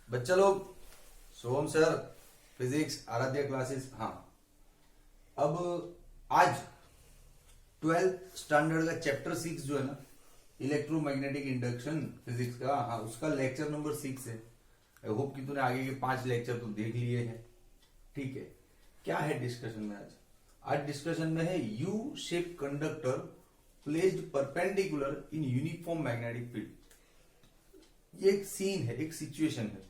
बच्चा लोग, सोहम sir, physics Aaradhya classes. हाँ, अब आज 12th स्टैंडर्ड का चैप्टर 6 जो है ना, इलेक्ट्रोमैग्नेटिक इंडक्शन फिजिक्स का, हाँ उसका लेक्चर नंबर 6 है। आई होप कि तूने आगे के 5 लेक्चर तो देख लिए हैं। ठीक है, क्या है डिस्कशन में आज? आज डिस्कशन में है you shape conductor placed perpendicular in uniform magnetic field. ये एक सीन है, एक सिचुएशन है।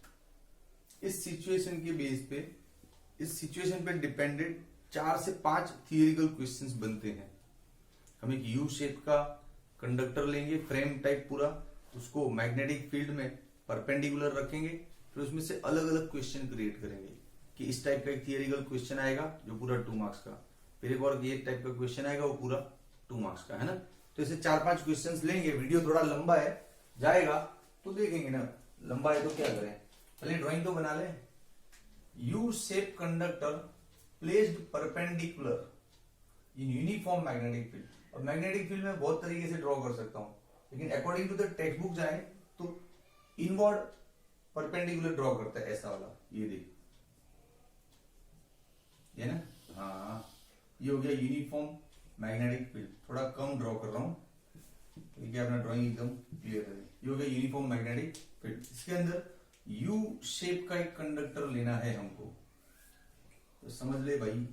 इस सिचुएशन के बेस पे, इस सिचुएशन पे डिपेंडेंट 4 से 5 थियोरिकल क्वेश्चंस बनते हैं। हम एक यू शेप का कंडक्टर लेंगे, फ्रेम टाइप पूरा, उसको मैग्नेटिक फील्ड में परपेंडिकुलर रखेंगे, फिर उसमें से अलग अलग क्वेश्चन क्रिएट करेंगे कि इस टाइप का एक थियोरिकल क्वेश्चन आएगा जो पूरा 2 मार्क्स का, फिर एक और ये टाइप का क्वेश्चन आएगा वो पूरा 2 मार्क्स का, है ना। तो ऐसे 4-5 क्वेश्चंस लेंगे। वीडियो थोड़ा लंबा है, जाएगा तो देखेंगे ना, लंबा है तो क्या करें, पहले ड्राइंग तो बना ले। U shape conductor placed perpendicular in uniform magnetic field. और मैग्नेटिक फील्ड में बहुत तरीके से ड्रॉ कर सकता हूं, लेकिन according to the textbook जाए तो इनवर्ड परपेंडिकुलर ड्रॉ करता है, ऐसा वाला। ये देख, ये ना, हाँ ये हो गया यूनिफॉर्म मैग्नेटिक फील्ड। थोड़ा कम ड्रॉ कर रहा हूं क्योंकि अपना ड्राइंग एकदम क्लियर है। ये हो गया यूनिफॉर्म मैग्नेटिक फील्ड। इसके अंदर यू शेप का एक कंडक्टर लेना है हमको, तो समझ ले भाई,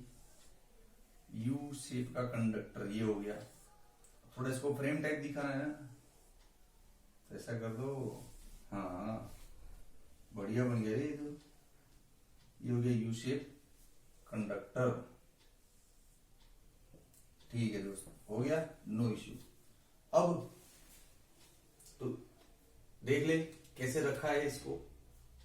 यू शेप का कंडक्टर ये हो गया। थोड़ा इसको फ्रेम टाइप दिखाना है ना, तो ऐसा कर दो। हाँ बढ़िया बन गया रे ये तो। ये हो गया यू शेप कंडक्टर। ठीक है दोस्तों, हो गया, नो इश्यू। अब तो देख ले कैसे रखा है इसको।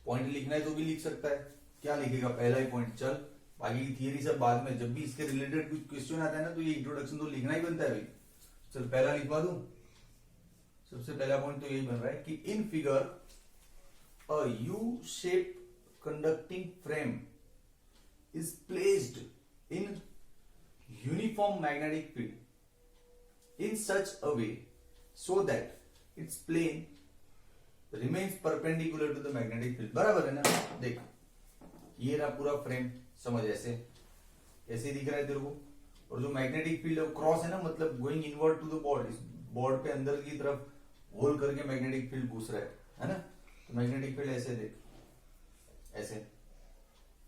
पॉइंट लिखना है तो भी लिख सकता है। क्या लिखेगा? पहला ही पॉइंट। चल, बाकी की थियरी सब बाद में, जब भी इसके रिलेटेड कुछ क्वेश्चन आता है ना, तो ये इंट्रोडक्शन तो लिखना ही बनता है भाई। चल पहला लिखवा दूं। सबसे पहला पॉइंट तो यही बन रहा है कि इन figure a U shape conducting frame is placed in uniform magnetic field in such a way so that its plane remains perpendicular to the magnetic field। बराबर है ना। देख, ये रहा पूरा फ्रेम, समझ, ऐसे ऐसे दिख रहा है तेरे को। और जो मैग्नेटिक फील्ड क्रॉस है ना, मतलब going inward to the board, इस बोर्ड पे अंदर की तरफ होल करके मैग्नेटिक फील्ड घुस रहा है ना। तो मैग्नेटिक फील्ड ऐसे देख, ऐसे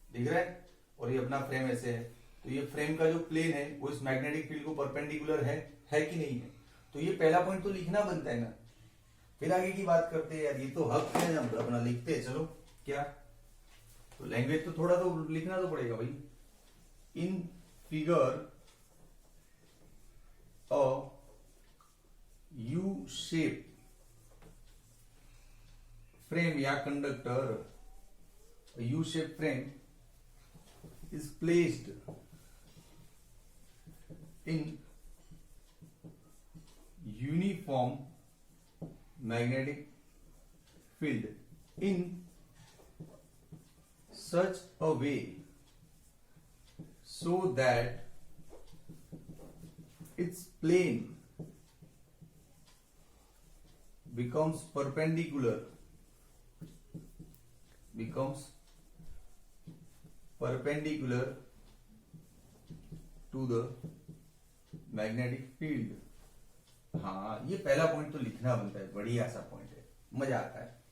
दिख रहा है, और ये अपना फ्रेम ऐसे है। तो ये फ्रेम का जो प्लेन है वो इस मैग्नेटिक फील्ड को परपेंडिकुलर है कि नहीं है। तो ये पहला पॉइंट तो लिखना बनता है ना, फिर आगे की बात करते हैं यार। ये तो हक है ना, अपना लिखते हैं। चलो क्या, तो लैंग्वेज तो थोड़ा तो लिखना तो पड़ेगा भाई। In figure a U shape frame या conductor, U shape frame is placed in uniform magnetic field in such a way so that its plane becomes perpendicular to the magnetic field। हाँ, ये पहला पॉइंट तो लिखना बनता है। बढ़िया सा पॉइंट है, मजा आता है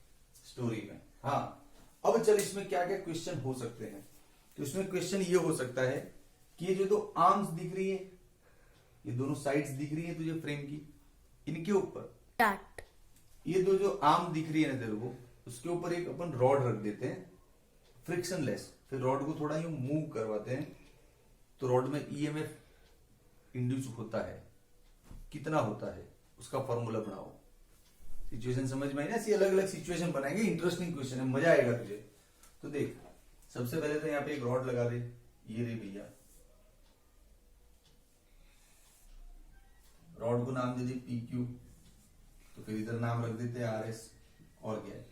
स्टोरी में। हाँ, अब चल इसमें क्या क्या क्वेश्चन हो सकते हैं। तो इसमें क्वेश्चन ये हो सकता है कि ये जो दो आर्म्स दिख रही है, ये दोनों साइड्स दिख रही है तुझे फ्रेम की, इनके ऊपर ये दो जो आर्म दिख रही है ना तेरे को, उसके ऊपर एक अपन रॉड रख देते हैं फ्रिक्शनलेस। फिर रॉड को थोड़ा यूं मूव करवाते हैं, तो रॉड में ईएमएफ इंड्यूस होता है। कितना होता है उसका फॉर्मूला बनाओ। सिचुएशन समझ में आई ना? ऐसी अलग अलग सिचुएशन बनाएंगे, इंटरेस्टिंग क्वेश्चन है, मजा आएगा तुझे। तो देख, सबसे पहले तो यहाँ पे एक रॉड लगा दे, ये रे भैया, रॉड को नाम दे दे PQ, तो फिर इधर नाम रख देते हैं RS। और क्या है,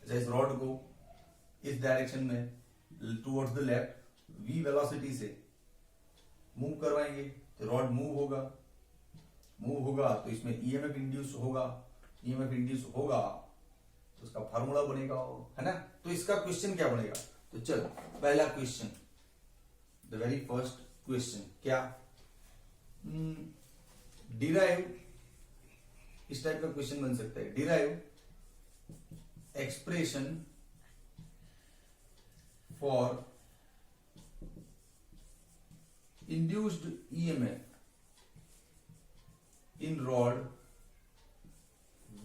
अच्छा इस रॉड को इस डायरेक्शन में towards the left v velocity से मूव करवाएंगे, तो रॉड मूव होगा तो इसमें ईएमएफ इंड्यूस होगा। तो उसका फार्मूला बनेगा, है ना। तो इसका क्वेश्चन क्या बनेगा, तो चलो पहला question, the very first question क्या, डिराइव, इस टाइप का क्वेश्चन बन सकता है, derive expression for induced EMF in rod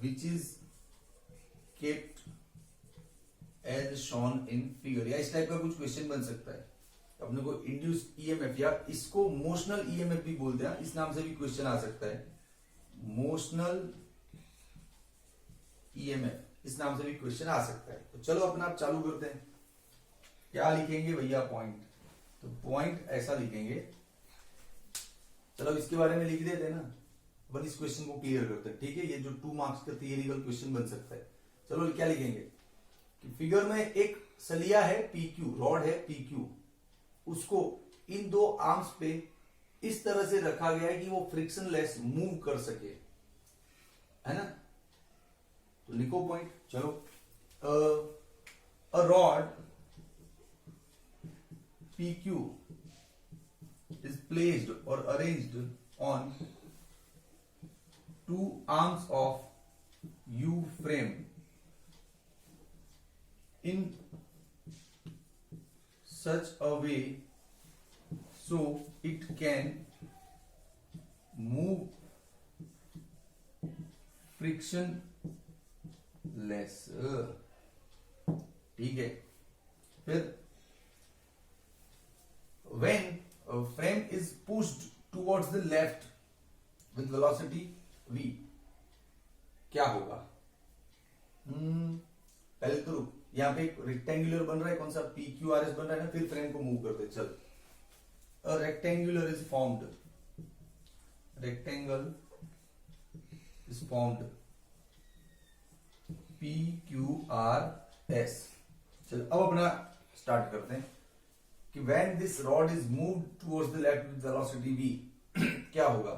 which is kept as shown in figure, या इस टाइप का कुछ क्वेश्चन बन सकता है। अपने को इंड्यूस्ड ईएमएफ या इसको मोशनल ईएमएफ भी बोलते हैं, इस नाम से भी क्वेश्चन आ सकता है, मोशनल ईएमएफ, इस नाम से भी क्वेश्चन आ सकता है। तो चलो अपना आप चालू करते हैं। क्या लिखेंगे भैया, पॉइंट, तो पॉइंट ऐसा लिखेंगे, चलो इसके बारे में लिख देते ना, अपन इस क्वेश्चन को क्लियर करते हैं, ठीक है। ये जो 2 मार्क्स का थियरिकल क्वेश्चन बन सकता है। चलो क्या लिखेंगे कि फिगर में एक सलिया है PQ, रॉड है PQ, उसको इन 2 आर्म्स पे इस तरह से रखा गया है कि वो फ्रिक्शनलेस मूव कर सके, है ना। तो लिखो पॉइंट, चलो, a rod PQ is placed or arranged on 2 arms of U frame in such a way so it can move frictionless, ठीक है। फिर when a frame is pushed towards the left with velocity v, क्या होगा, पहले तो यहां पे एक रेक्टेंगुलर बन रहा है, कौन सा PQRS बन रहा है ना, फिर फ्रेम को मूव करते, चल, a rectangular is formed, rectangle is formed, PQRS। चल अब अपना स्टार्ट करते हैं कि when this rod is moved towards the left with velocity v, क्या होगा,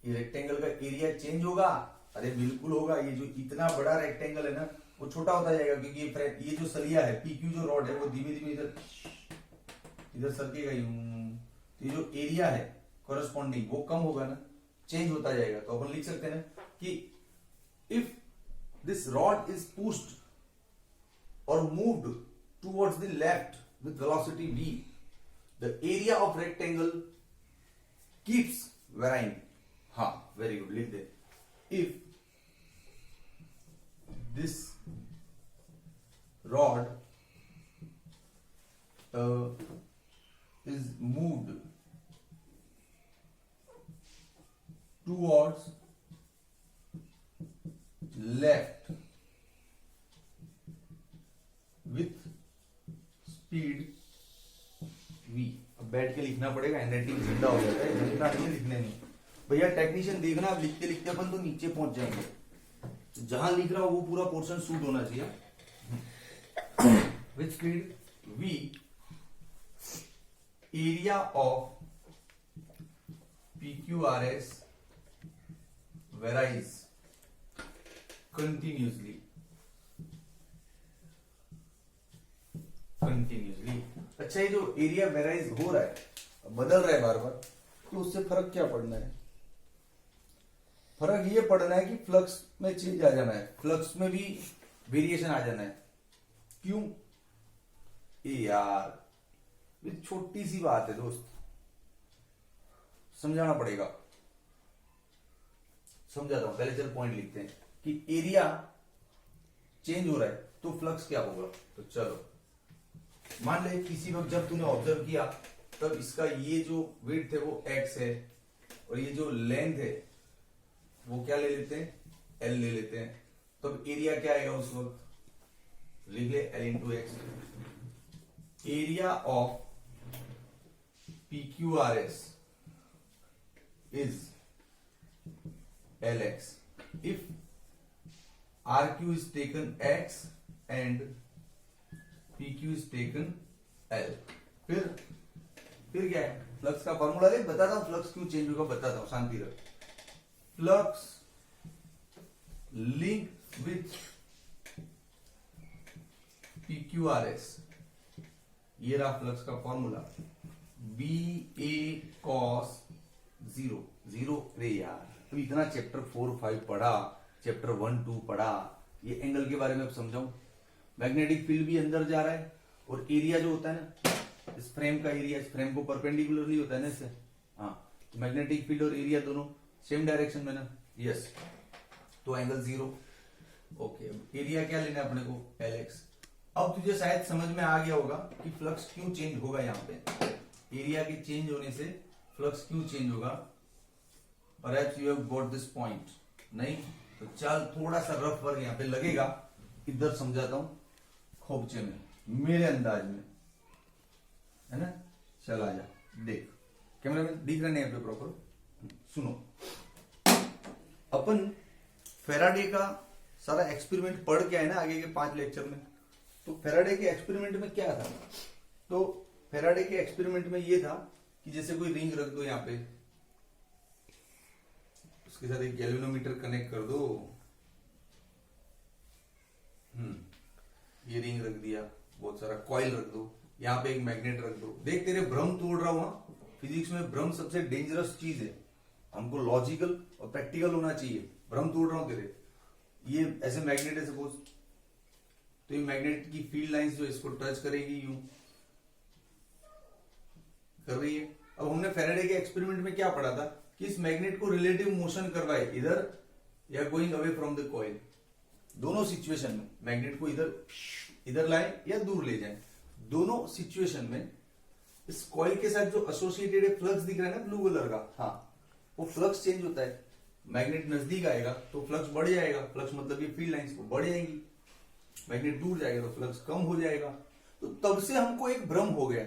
ये रेक्टेंगल का एरिया चेंज होगा, अरे बिल्कुल होगा। ये जो इतना बड़ा रेक्टेंगल है ना, वो छोटा होता जाएगा, क्योंकि ये जो सलिया है PQ जो रॉड है, वो धीमे धीमे इधर सरकेगा, तो ये जो एरिया है कॉरेस्पॉन्डिंग वो कम होगा ना, चेंज होता जाएगा। तो अपन लिख सकते हैं ना कि if this rod is pushed और moved towards the left with velocity v, the area of rectangle keeps varying, हाँ very good, लिख दे, if this rod is moved towards left with speed v, अब बैठ के लिखना पड़ेगा, हैंडराइटिंग झंडा हो जाता है, झंडा नहीं लिखने नहीं भैया, टेक्नीशियन देखना, अब लिखते लिखते अपन तो नीचे पहुंच जाएंगे, तो जहां लिख रहा हूं वो पूरा पोर्शन शूट होना चाहिए। With speed v, area of PQRS varies continuously, अच्छा ये जो एरिया वेराइज हो रहा है, बदल रहा है बार बार, तो उससे फर्क क्या पड़ना है, फर्क ये पड़ना है कि फ्लक्स में चेंज आ जाना है, फ्लक्स में भी वेरिएशन आ जाना है। क्यों, ये यार ये छोटी सी बात है दोस्त, समझाना पड़ेगा, समझाता हूं। पहले चल पॉइंट लिखते हैं कि एरिया चेंज हो रहा है तो फ्लक्स क्या होगा। तो चलो मान ले किसी वक्त जब तूने ऑब्जर्व किया तब इसका ये जो विड्थ है वो x है और ये जो लेंथ है वो क्या ले लेते हैं, l ले लेते हैं, तब एरिया क्या आएगा उस वक्त, लिख ले l into x. Area of PQRS is Lx if RQ is taken x and PQ is taken L। फिर क्या है, फ्लक्स का फॉर्मूला है, बताता हूं फ्लक्स क्यों चेंज होगा, बताता हूं, शांति रख। फ्लक्स लिंक विथ PQRS, ये रहा फ्लक्स का फॉर्मूला, BA cos 0 रे यार, तो इतना चैप्टर 4-5 पढ़ा, चैप्टर 1-2 पढ़ा, ये एंगल के बारे में अब समझाऊं। मैग्नेटिक फील्ड भी अंदर जा रहा है और एरिया जो होता है ना, इस फ्रेम का एरिया इस फ्रेम को परपेंडिकुलरली होता है ना इससे, हाँ, तो मैग्नेटिक फील्ड और एरिया दोनों सेम डायरेक्शन में ना, यस, तो एंगल 0। ओके, एरिया क्या लेना है अपने को, LX। अब तुझे शायद समझ में आ गया होगा कि फ्लक्स क्यों चेंज होगा, यहाँ पे एरिया के चेंज होने से फ्लक्स क्यों चेंज होगा। Perhaps you have got this point, नहीं तो चल थोड़ा सा रफ वर्क यहाँ पे लगेगा, इधर समझाता हूं खोपचे में, मेरे अंदाज में, है ना। चल आजा, देख कैमरा में दिख रहा नहीं यहाँ पे प्रॉपर, सुनो। अपन फेराडे का सारा एक्सपेरिमेंट पढ़ के आए ना आगे के 5 लेक्चर में, तो फेराडे के एक्सपेरिमेंट में क्या था, तो फेराडे के एक्सपेरिमेंट में ये था कि जैसे कोई रिंग रख दो यहाँ पे, उसके साथ एक गैल्वेनोमीटर कनेक्ट कर दो, ये रिंग रख दिया, बहुत सारा कॉइल रख दो, यहाँ पे एक मैग्नेट रख दो, देख तेरे भ्रम तोड़ रहा हूं। फिजिक्स में भ्रम सबसे डेंजरस चीज है, हमको लॉजिकल और प्रैक्टिकल होना चाहिए। भ्रम तोड़ रहा हूं तेरे, ये ऐसे मैग्नेट है सपोज, तो ये मैग्नेट की फील्ड लाइंस जो इसको टच करेगी यूं कर रही है। अब हमने फेराडे के एक्सपेरिमेंट में क्या पढ़ा था कि इस मैग्नेट को रिलेटिव मोशन करवाए इधर या going away from the coil, दोनों सिचुएशन में मैग्नेट को इधर लाए या दूर ले जाए, दोनों सिचुएशन में इस कॉइल के साथ जो एसोसिएटेड फ्लक्स दिख रहा है ना ब्लू कलर का, हाँ, वो फ्लक्स चेंज होता है। मैग्नेट नजदीक आएगा तो फ्लक्स बढ़ जाएगा, फ्लक्स मतलब ये फील्ड लाइंस बढ़ जाएंगी, मैग्नेट दूर जाएगा तो फ्लक्स कम हो जाएगा। तो तब से हमको एक भ्रम हो गया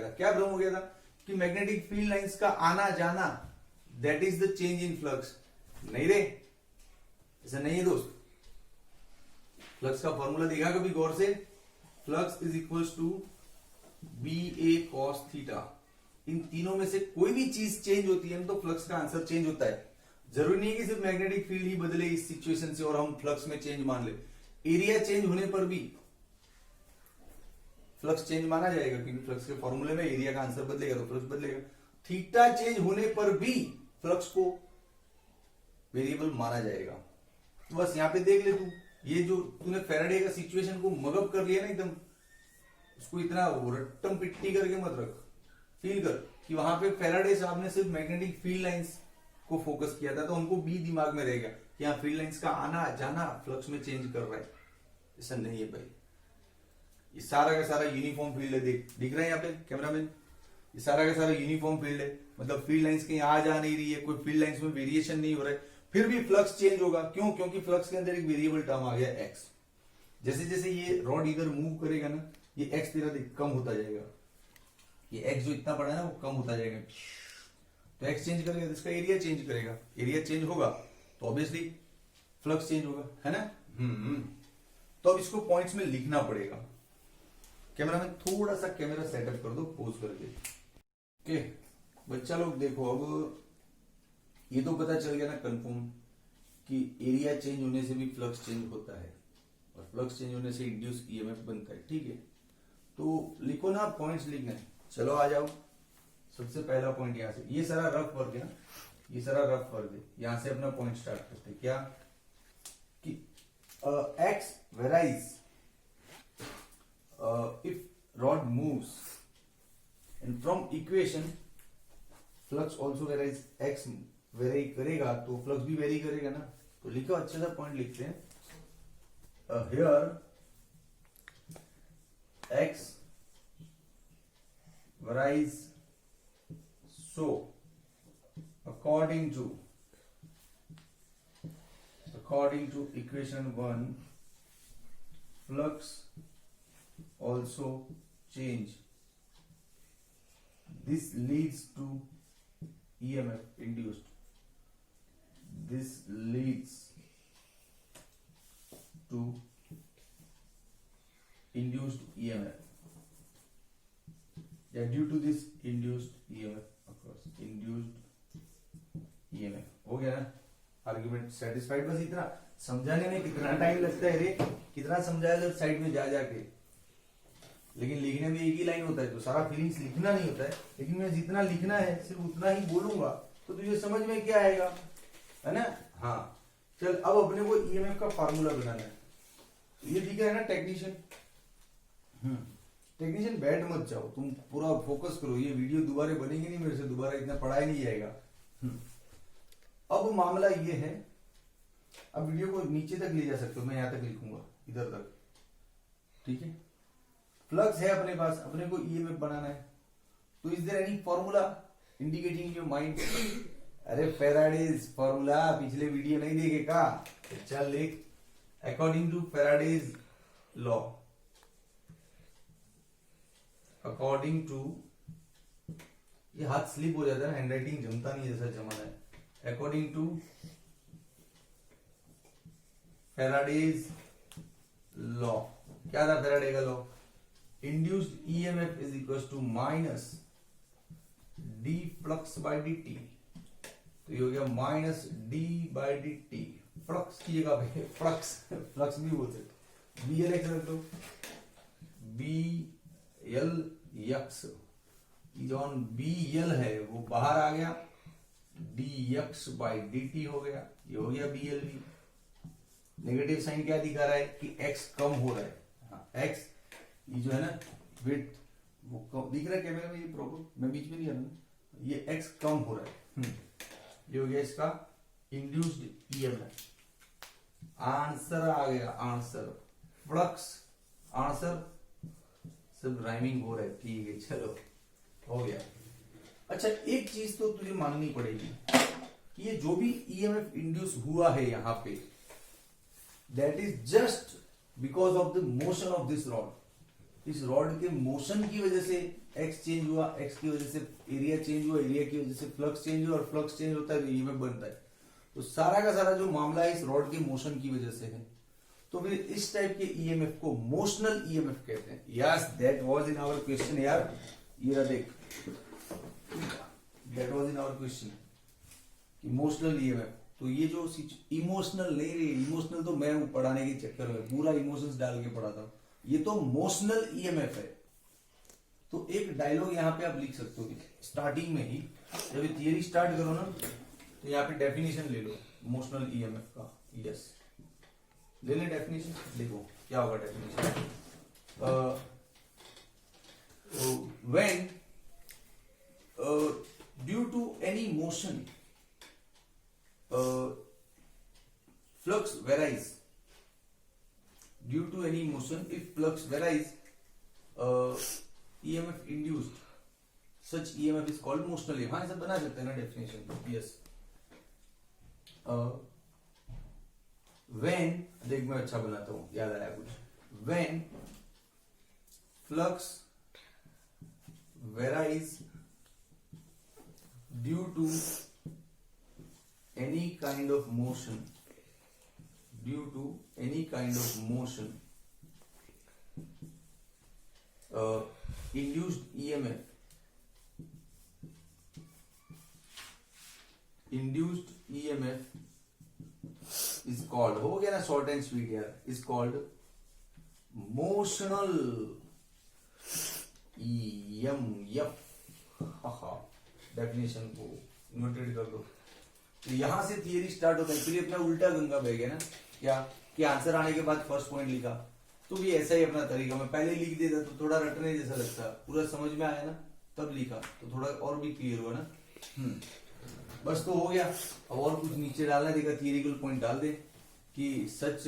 था, क्या भ्रम हो गया था कि मैग्नेटिक फील्ड लाइंस का आना जाना that is the change in flux. नहीं रे, ऐसा नहीं है दोस्त। फ्लक्स का फॉर्मूला देखा कभी गौर से, flux is equals to BA cos theta. इन तीनों में से कोई भी चीज चेंज होती है तो फ्लक्स का आंसर चेंज होता है। जरूरी नहीं है कि सिर्फ मैग्नेटिक फील्ड ही बदले इस सिचुएशन से और हम फ्लक्स में चेंज मान ले, एरिया चेंज होने पर भी फ्लक्स चेंज माना जाएगा, क्योंकि फ्लक्स के फॉर्मूले में एरिया का आंसर बदलेगा तो फ्लक्स बदलेगा। थीटा चेंज होने पर भी फ्लक्स को वेरिएबल माना जाएगा। तो बस यहां पे देख ले तू, ये जो तूने फेराडे का सिचुएशन को मगअप कर लिया ना एकदम, उसको इतना रट्टम पिट्टी करके मत रख, फील कर कि वहां पे फेराडे साहब ने सिर्फ मैग्नेटिक फील्ड लाइंस को फोकस किया था, तो हमको बी दिमाग में रहेगा कि यहाँ फील्ड लाइंस का आना जाना फ्लक्स में चेंज कर रहा है। ऐसा नहीं है भाई, ये सारा का सारा यूनिफॉर्म फील्ड है, दिख रहा है यहाँ पे कैमरामैन, ये सारा का सारा यूनिफॉर्म फील्ड है, मतलब फील्ड लाइंस कहीं आ जा नहीं रही है, कोई फील्ड लाइंस में वेरिएशन नहीं हो रहा है, फिर भी फ्लक्स चेंज होगा। क्यों? क्योंकि फ्लक्स के अंदर एक वेरिएबल टर्म आ गया एक्स। जैसे जैसे ये रॉड इधर मूव करेगा ना, ये एक्स तेरा कम होता जाएगा, ये एक्स जो इतना बड़ा है ना वो कम होता जाएगा। तो एक्स चेंज करेगा तो इसका एरिया चेंज करेगा, एरिया चेंज होगा तो ऑब्वियसली फ्लक्स चेंज होगा, है ना। तो अब इसको पॉइंट्स में लिखना पड़ेगा। कैमरा में थोड़ा सा कैमरा सेटअप कर दो पोज करके। ओके बच्चा लोग देखो, अब ये तो पता चल गया ना कंफर्म कि एरिया चेंज होने से भी फ्लक्स चेंज होता है और फ्लक्स चेंज होने से इंड्यूस ईएमएफ बनता है, ठीक है। तो लिखो ना, पॉइंट्स लिखना है। चलो आ जाओ, सबसे पहला पॉइंट यहां से, ये सारा रफ वर्क है ना, ये सारा रफ वर्क है, यहां से अपना पॉइंट स्टार्ट करते हैं। क्या कि x varies if rod moves and from equation flux also varies, x very करेगा तो फ्लक्स भी वेरी करेगा ना। तो लिखो, अच्छे सा पॉइंट लिखते हैं, here x varies, so according to equation 1 flux also change, this leads to EMF induced, this leads to induced EMF, yeah, due to this induced EMF, of course induced EMF हो गया ना। Argument satisfied. बस इतना समझाने में कितना time लगता है रे, कितना समझाया जब साइड में जा जाके, लेकिन लिखने में एक ही लाइन होता है, तो सारा फीलिंग्स लिखना नहीं होता है, लेकिन मैं जितना लिखना है सिर्फ उतना ही बोलूंगा, तो तुझे समझ में क्या आएगा, है ना। हाँ चल, अब अपने को ईएमएफ का फार्मूला बनाना है। ये दिख रहा है ना टेक्नीशियन, टेक्नीशियन बैठ मत जाओ, तुम पूरा फोकस करो, ये वीडियो दोबारा बनेगी नहीं मेरे से, दोबारा इतना पढ़ाया नहीं जाएगा। अब मामला ये है, अब वीडियो को नीचे तक ले जा सकते हो, मैं यहां तक लिखूंगा, इधर तक, ठीक है। फ्लक्स है अपने पास, अपने को ईएमएफ बनाना है, तो is there any formula indicating your mind? अरे फैराडेज फॉर्मूला पिछले वीडियो नहीं देखे का, चल लिख, according to Faraday's law, according to, ये हाथ स्लिप हो जाता है ना, हैंडराइटिंग जमता नहीं जैसा जमाना है, अकॉर्डिंग टू फैराडेज लॉ, क्या था फैराडे का law? Induced EMF is equal to minus D flux by D T, तो ये हो गया minus D by D T, flux की जगह पे फ्लक्स, फ्लक्स भी बोल सकते, बी एल एक्स रख दो, बी एल यक्स, जो बी एल है वो बाहर आ गया, D X by D T हो गया, ये हो गया B L V. Negative sign क्या दिखा रहा है कि x कम हो रहा है, हाँ, x ये जो है ना विड्थ वो कम दिख रहा है कैमरे में, ये प्रॉब्लम, मैं बीच में नहीं आ रहा, ये x कम हो रहा है, ये हो गया इसका इंड्यूस्ड ईएमएफ। आंसर आ गया, आंसर फ्लक्स, आंसर सब राइमिंग हो रहा है, ठीक है चलो हो गया। अच्छा एक चीज तो तुझे माननी पड़ेगी कि ये जो भी ईएमएफ इंड्यूस हुआ है यहाँ पे, that is just because of the motion of this rod. इस रॉड के मोशन की वजह से एक्स चेंज हुआ, एक्स की वजह से एरिया चेंज हुआ, एरिया की वजह से फ्लक्स चेंज हुआ, और फ्लक्स चेंज होता है तो ईएमएफ बनता है। तो सारा का सारा जो मामला है इस रॉड के मोशन की वजह से है, तो फिर इस टाइप के ईएमएफ को मोशनल ईएमएफ कहते हैं। Yes that was in our question यार, ये देख, that was in our question कि मोशनल ईएमएफ। तो ये जो इमोशनल नहीं रे, इमोशनल तो मैं पढ़ाने के चक्कर में पूरा इमोशंस डाल के पढ़ाता हूं, ये तो मोशनल ईएमएफ है। तो एक डायलॉग यहाँ पे आप लिख सकते हो स्टार्टिंग में ही, जब ये थियरी स्टार्ट करो ना, तो यहाँ पे डेफिनेशन ले लो मोशनल ईएमएफ का। यस ले ले डेफिनेशन, देखो क्या होगा definition. When due to any motion flux varies, due to any motion if flux varies, EMF induced, such EMF is called motional EMF। हाँ ऐसा बना सकते हैं ना डेफिनेशन। यस when, देख मैं अच्छा बनाता हूँ, याद आया कुछ, when flux varies due to any kind of motion, due to any kind of motion, induced EMF, induced EMF is called, हो गया ना शॉर्ट एंड स्वीट यार, is called motional EMF। Definition को नोटेड कर दो। तो यहां से थियरी स्टार्ट होता है, फिर अपना उल्टा गंगा बह गया ना, क्या कि आंसर आने के बाद फर्स्ट पॉइंट लिखा, तो भी ऐसा ही अपना तरीका, मैं पहले लिख देता तो थोड़ा रटने जैसा लगता, पूरा समझ में आया ना तब लिखा, तो थोड़ा और भी क्लियर हुआ ना। बस तो हो गया। अब और कुछ नीचे डालना देगा, थियरिकल पॉइंट डाल दे कि सच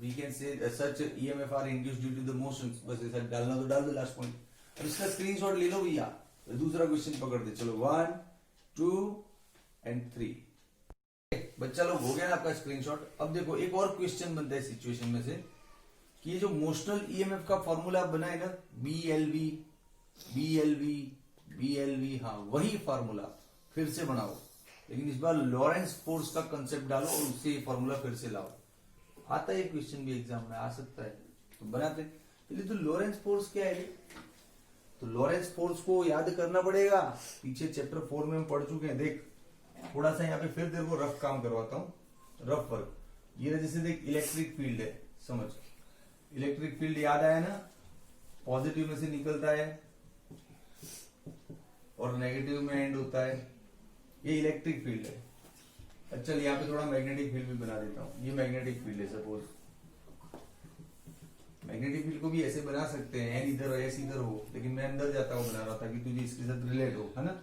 we can say such EMF are induced due to the motions, बस ऐसा डालना तो डाल दो लास्ट पॉइंट। अब इसका स्क्रीनशॉट ले लो भैया, तो दूसरा क्वेश्चन पकड़ दे, चलो 1 2 एंड 3। बच्चा लोग हो गया ना आपका स्क्रीनशॉट। अब देखो एक और क्वेश्चन बनता है सिचुएशन में से कि ये जो मोशनल ईएमएफ का फॉर्मूला बना है ना, BLV BLV BLV, हाँ वही फॉर्मूला फिर से बनाओ, लेकिन इस बार लॉरेंस फोर्स का कंसेप्ट डालो और उससे ये फॉर्मूला फिर से लाओ। आता है क्वेश्चन भी एग्जाम में आ सकता है, तो बनाते पहले तो लॉरेंस फोर्स क्या है। तो लॉरेंस फोर्स को याद करना पड़ेगा, पीछे चैप्टर 4 में हम पढ़ चुके हैं। देख थोड़ा सा यहाँ पे फिर तेरे को रफ काम करवाता हूँ, रफ वर्क। ये जैसे देख इलेक्ट्रिक फील्ड है, समझ, इलेक्ट्रिक फील्ड याद आया ना, पॉजिटिव में से निकलता है और नेगेटिव में एंड होता है, ये इलेक्ट्रिक फील्ड है। अच्छा चल यहाँ पे थोड़ा मैग्नेटिक फील्ड भी बना देता हूं, ये मैग्नेटिक फील्ड है। सपोज मैग्नेटिक फील्ड को भी ऐसे बना सकते हैं, एन इधर एस इधर हो, लेकिन मैं अंदर जाता हुआ बना रहा था कि तुझे इसके साथ रिलेट हो, है ना।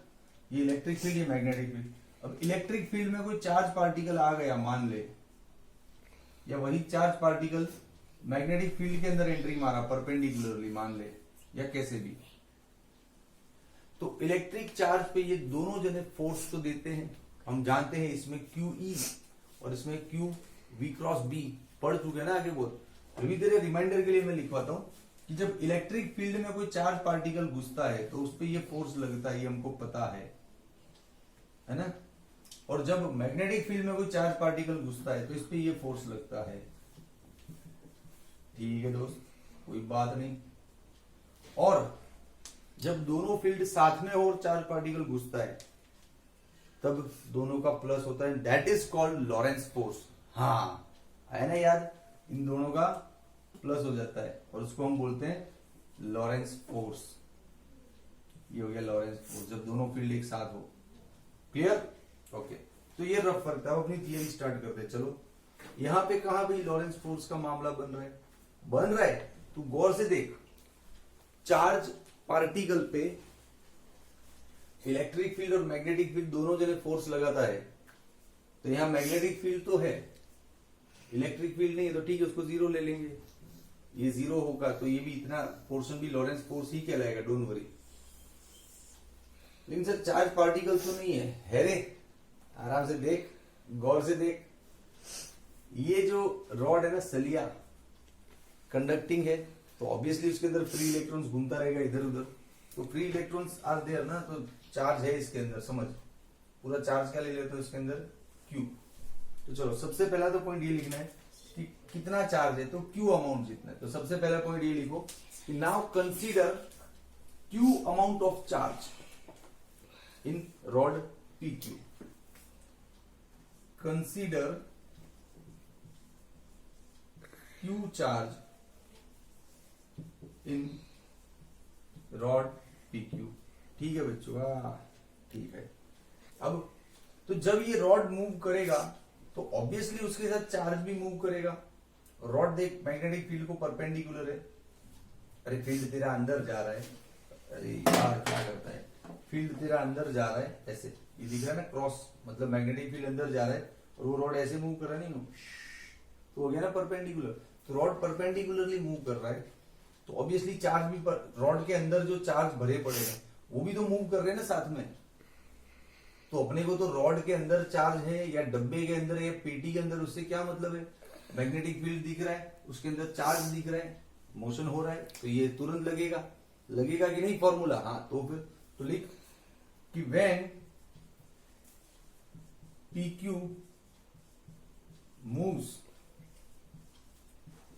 ये इलेक्ट्रिक फील्ड, ये मैग्नेटिक फील्ड। अब इलेक्ट्रिक फील्ड में कोई चार्ज पार्टिकल आ गया मान ले, या वही चार्ज पार्टिकल मैग्नेटिक फील्ड के अंदर एंट्री मारा परपेंडिकुलरली मान ले, या कैसे भी, तो इलेक्ट्रिक चार्ज पे ये दोनों जने फोर्स तो देते हैं। हम जानते हैं इसमें QE और इसमें Q V क्रॉस B पढ़ चुके हैं ना आगे बहुत। अभी तेरे रिमाइंडर के लिए मैं लिखवाता हूं कि जब इलेक्ट्रिक फील्ड में कोई चार्ज पार्टिकल घुसता है तो उस पर ये फोर्स लगता है, ये हमको पता है ना। और जब मैग्नेटिक फील्ड में कोई चार्ज पार्टिकल घुसता है तो इस पे ये फोर्स लगता है। ठीक है दोस्त, कोई बात नहीं। और जब दोनों फील्ड साथ में और चार्ज पार्टिकल घुसता है तब दोनों का प्लस होता है, that is called Lawrence force. हाँ है ना याद, इन दोनों का प्लस हो जाता है और उसको हम बोलते हैं लॉरेंस फोर्स। ये हो गया लॉरेंस फोर्स जब दोनों फील्ड एक साथ हो। क्लियर? ओके, तो ये रफ फर्क था। अपनी थियरी स्टार्ट करते हैं। चलो यहां पे कहा भाई लॉरेंस फोर्स का मामला बन रहा है, तू गौर से देख। चार्ज पार्टिकल पे इलेक्ट्रिक फील्ड और मैग्नेटिक फील्ड दोनों जने फोर्स लगाता है, तो यहां मैग्नेटिक फील्ड तो है, इलेक्ट्रिक फील्ड नहीं है, तो ठीक है उसको जीरो ले लेंगे। ये जीरो होगा तो ये भी इतना पोर्शन भी लॉरेंस फोर्स ही कहलाएगा, डोंट वरी। लेकिन सर चार्ज पार्टिकल तो नहीं है रे, आराम से देख, गौर से देख। ये जो रॉड है ना सलिया, कंडक्टिंग है, तो ऑब्वियसली उसके अंदर फ्री इलेक्ट्रॉन्स घूमता रहेगा इधर उधर, तो फ्री इलेक्ट्रॉन्स आर देयर ना, तो चार्ज है इसके अंदर। समझ, पूरा चार्ज क्या ले लेते हो इसके अंदर, Q। तो चलो सबसे पहला तो पॉइंट ये लिखना है कि कितना चार्ज है, तो Q अमाउंट जितना है। तो सबसे पहला पॉइंट ये लिखो कि now consider Q amount of charge in rod PQ। Consider Q charge in rod PQ। ठीक है बच्चों, ठीक है। अब तो जब ये रॉड मूव करेगा तो ऑब्वियसली उसके साथ चार्ज भी मूव करेगा। रॉड देख मैग्नेटिक फील्ड को परपेंडिकुलर है। अरे फील्ड तेरा अंदर जा रहा है, अरे यार क्या करता है, फील्ड तेरा अंदर जा रहा है ऐसे, ये दिख रहा है ना क्रॉस, मतलब मैग्नेटिक फील्ड अंदर जा रहा है और वो रॉड ऐसे मूव कर रहा नहीं, तो हो गया ना परपेंडिकुलर। तो रॉड परपेंडिकुलरली मूव कर रहा है, तो ऑब्वियसली चार्ज भी रॉड के अंदर जो चार्ज भरे पड़े हैं वो भी तो मूव कर रहे हैं ना साथ में। तो अपने को तो रॉड के अंदर चार्ज है या डब्बे के अंदर या पेटी के अंदर, उससे क्या मतलब है, मैग्नेटिक फील्ड दिख रहा है, उसके अंदर चार्ज दिख रहा है, मोशन हो रहा है, तो ये तुरंत लगेगा कि नहीं फॉर्मूला। हाँ तो फिर तो लिख कि when PQ moves,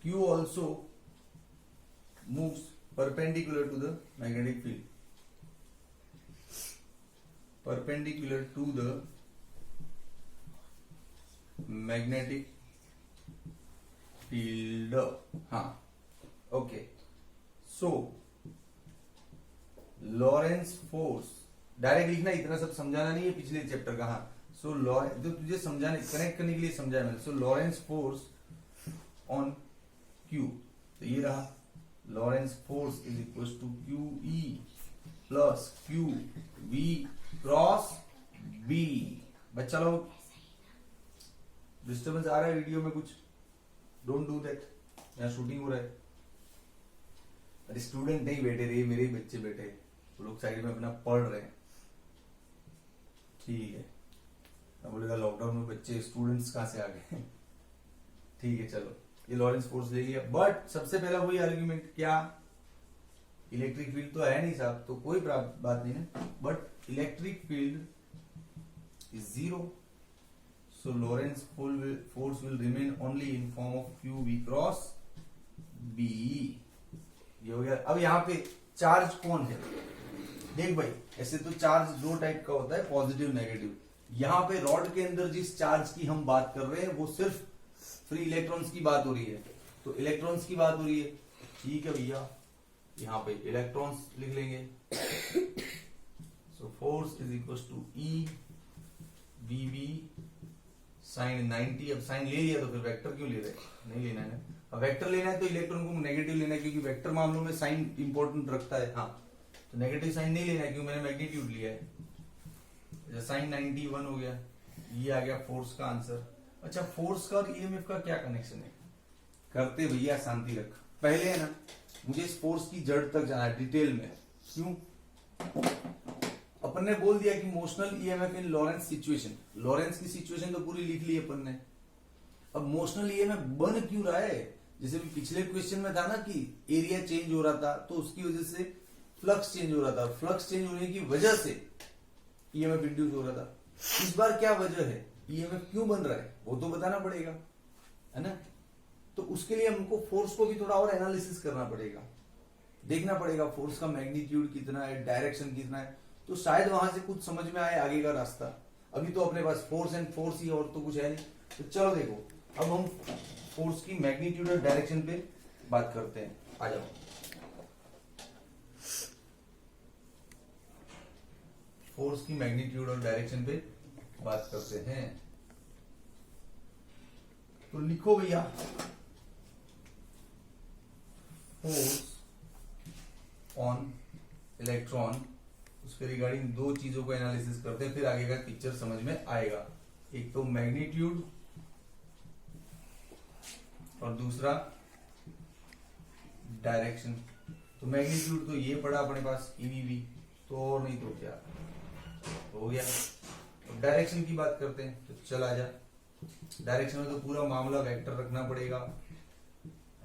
Q also moves perpendicular to the magnetic field, perpendicular to the magnetic field। हाँ ओके, सो लॉरेंस फोर्स डायरेक्ट लिखना, इतना सब समझाना नहीं है पिछले चैप्टर का। हाँ सो जो तुझे समझाने कनेक्ट करने के लिए समझाया मैंने। So Lorentz force on Q, तो ये रहा Lorentz force is equal to QE plus QV cross B। बच्चा लोग डिस्टर्बेंस आ रहा है वीडियो में कुछ, डोंट डू दैट, यहाँ शूटिंग हो रहा है। अरे स्टूडेंट नहीं बैठे रहे, मेरे ही बच्चे बैठे, वो लोग साइड में अपना पढ़ रहे हैं। ठीक है, मैं बोलेगा लॉकडाउन में बच्चे स्टूडेंट्स कहां से आ गए। ठीक है चलो, ये लॉरेंस फोर्स ले लिया। बट सबसे पहला वही आर्ग्यूमेंट, क्या इलेक्ट्रिक फील्ड तो है नहीं साहब, तो कोई बात नहीं है, but electric field is zero, so Lorentz force will remain only in form of QV cross B। ये हो गया। अब यहाँ पे चार्ज कौन है, देख भाई, ऐसे तो चार्ज दो टाइप का होता है, पॉजिटिव नेगेटिव। यहाँ पे रॉड के अंदर जिस चार्ज की हम बात कर रहे हैं वो सिर्फ फ्री इलेक्ट्रॉन्स की बात हो रही है, तो इलेक्ट्रॉन्स की बात हो रही है। ठीक है भैया, यहाँ पे इलेक्ट्रॉन्स लिख लेंगे। So force is equal to E B B sine 90। अब साइन ले लिया तो फिर वेक्टर क्यों ले रहे, नहीं लेना है। अब वेक्टर लेना है तो इलेक्ट्रॉन को नेगेटिव लेना है, क्योंकि वेक्टर मामलों में साइन इंपॉर्टेंट रखता है। हाँ, तो नेगेटिव साइन नहीं लेना है क्योंकि मैंने मैग्नीट्यूड लिया है। साइन 91 हो गया, ये आ गया फोर्स का आंसर। अच्छा, फोर्स का और ईएमएफ का क्या कनेक्शन है, करते भैया शांति रख। पहले है ना, मुझे इस फोर्स की जड़ तक जाना है डिटेल में। क्यों? अपन ने बोल दिया कि motional EMF in Lawrence situation, Lawrence की सिचुएशन तो पूरी लिख ली अपन ने। अब मोशनल ईएमएफ बन क्यों रहा है, जैसे भी पिछले क्वेश्चन में था ना कि एरिया चेंज हो रहा था तो उसकी वजह से फ्लक्स चेंज हो रहा था, फ्लक्स चेंज होने की वजह से ईएमएफ इंड्यूस हो रहा था। इस बार क्या वजह है, ईएमएफ क्यों बन रहा है, वो तो बताना पड़ेगा, है ना। तो उसके लिए हमको फोर्स को भी थोड़ा और एनालिसिस करना पड़ेगा, देखना पड़ेगा फोर्स का मैग्नीट्यूड कितना है, डायरेक्शन कितना है, तो शायद वहां से कुछ समझ में आए आगे का रास्ता। अभी तो अपने पास फोर्स एंड फोर्स ही, और तो कुछ है नहीं। तो चलो देखो, अब हम फोर्स की मैग्नीट्यूड और डायरेक्शन पे बात करते हैं। आ जाओ, फोर्स की मैग्नीट्यूड और डायरेक्शन पे बात करते हैं। तो लिखो भैया, फोर्स ऑन इलेक्ट्रॉन, उसके रिगार्डिंग दो चीजों को एनालिसिस करते हैं, फिर आगे का पिक्चर समझ में आएगा। एक तो मैग्नीट्यूड और दूसरा डायरेक्शन। तो मैग्नीट्यूड तो ये पड़ा अपने पास ईवीवी, तो और नहीं तो क्या हो गया। तो डायरेक्शन की बात करते हैं, तो चल आ जा। डायरेक्शन में तो पूरा मामला वेक्टर रखना पड़ेगा,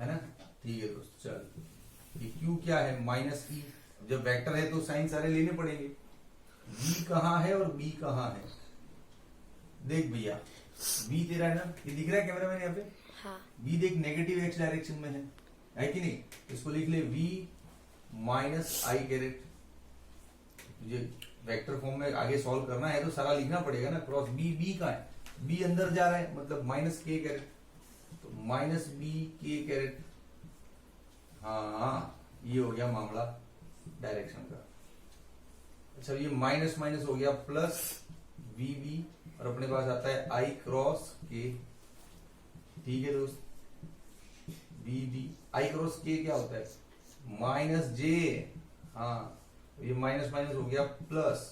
है ना। ठीक है दोस्त, चल। ये क्यू क्या है, माइनस ई। जब वेक्टर है तो साइन सारे लेने पड़ेंगे। बी कहाँ है और बी कहाँ है, देख भैया, बी तेरा है ना, ये दिख रहा है कैमरा मैन यहाँ पे। हाँ। बी देख नेगेटिव एक्स डायरेक्शन में है कि नहीं। इसको लिख ले v माइनस आई कैरेट। तुझे वेक्टर फॉर्म में आगे सॉल्व करना है तो सारा लिखना पड़ेगा ना। क्रॉस बी का है, बी अंदर जा रहा है, मतलब माइनस के कैरेट, तो माइनस बी के कैरेट। हाँ, ये हो गया मामला डायरेक्शन का। अच्छा, ये माइनस माइनस हो गया प्लस वी बी, और अपने पास आता है आई क्रॉस के। ठीक है दोस्त, बी बी आई क्रॉस के क्या होता है, माइनस जे। हाँ, ये माइनस माइनस हो गया प्लस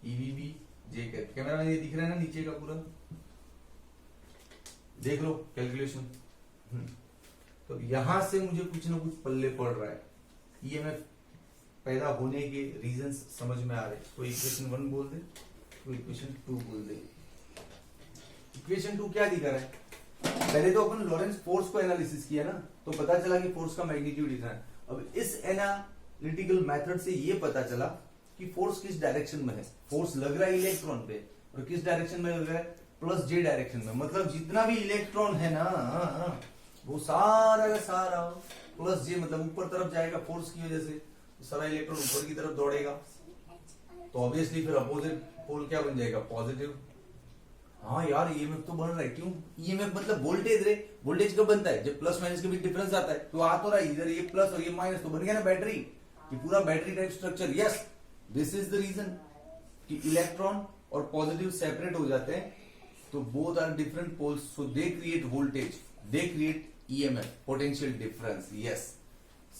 ईवीबी जे के। कैमरा में ये दिख रहा है ना नीचे का पूरा, देख लो कैलकुलेशन। तो यहां से मुझे कुछ ना कुछ पल्ले पड़ रहा है, ईएमएफ पैदा होने के रीजंस समझ में आ रहे। कोई इक्वेशन 1 बोल दे, कोई इक्वेशन 2 बोल दे। इक्वेशन 2 क्या दिखा रहा है, पहले तो अपन लॉरेंस फोर्स को एनालिसिस किया ना, तो पता चला कि फोर्स का मैग्नीट्यूड इतना है। अब इस एनालिटिकल मेथड से ये पता चला कि फोर्स किस डायरेक्शन में है। फोर्स लग रहा है इलेक्ट्रॉन पे, और किस डायरेक्शन में लग रहा है, प्लस जे डायरेक्शन में। मतलब जितना भी इलेक्ट्रॉन है ना, वो सारा का सारा प्लस जे, मतलब ऊपर तरफ जाएगा फोर्स की वजह से, तो सारा इलेक्ट्रॉन ऊपर की तरफ दौड़ेगा। तो ऑब्वियसली फिर अपोजिट पोल क्या बन जाएगा, पॉजिटिव। हाँ यार, ईएमएफ तो बन रहा है। क्यों ईएमएफ, मतलब वोल्टेज रे। वोल्टेज कब बनता है, जब प्लस माइनस के बीच डिफरेंस आता है। तो आ तो रहा है इधर ये प्लस और ये माइनस, तो बन गया ना बैटरी। ये पूरा battery type structure. Yes, this is the reason कि इलेक्ट्रॉन और पॉजिटिव सेपरेट हो जाते हैं, तो both are different poles, so they create voltage, they create EMF, potential difference. Yes,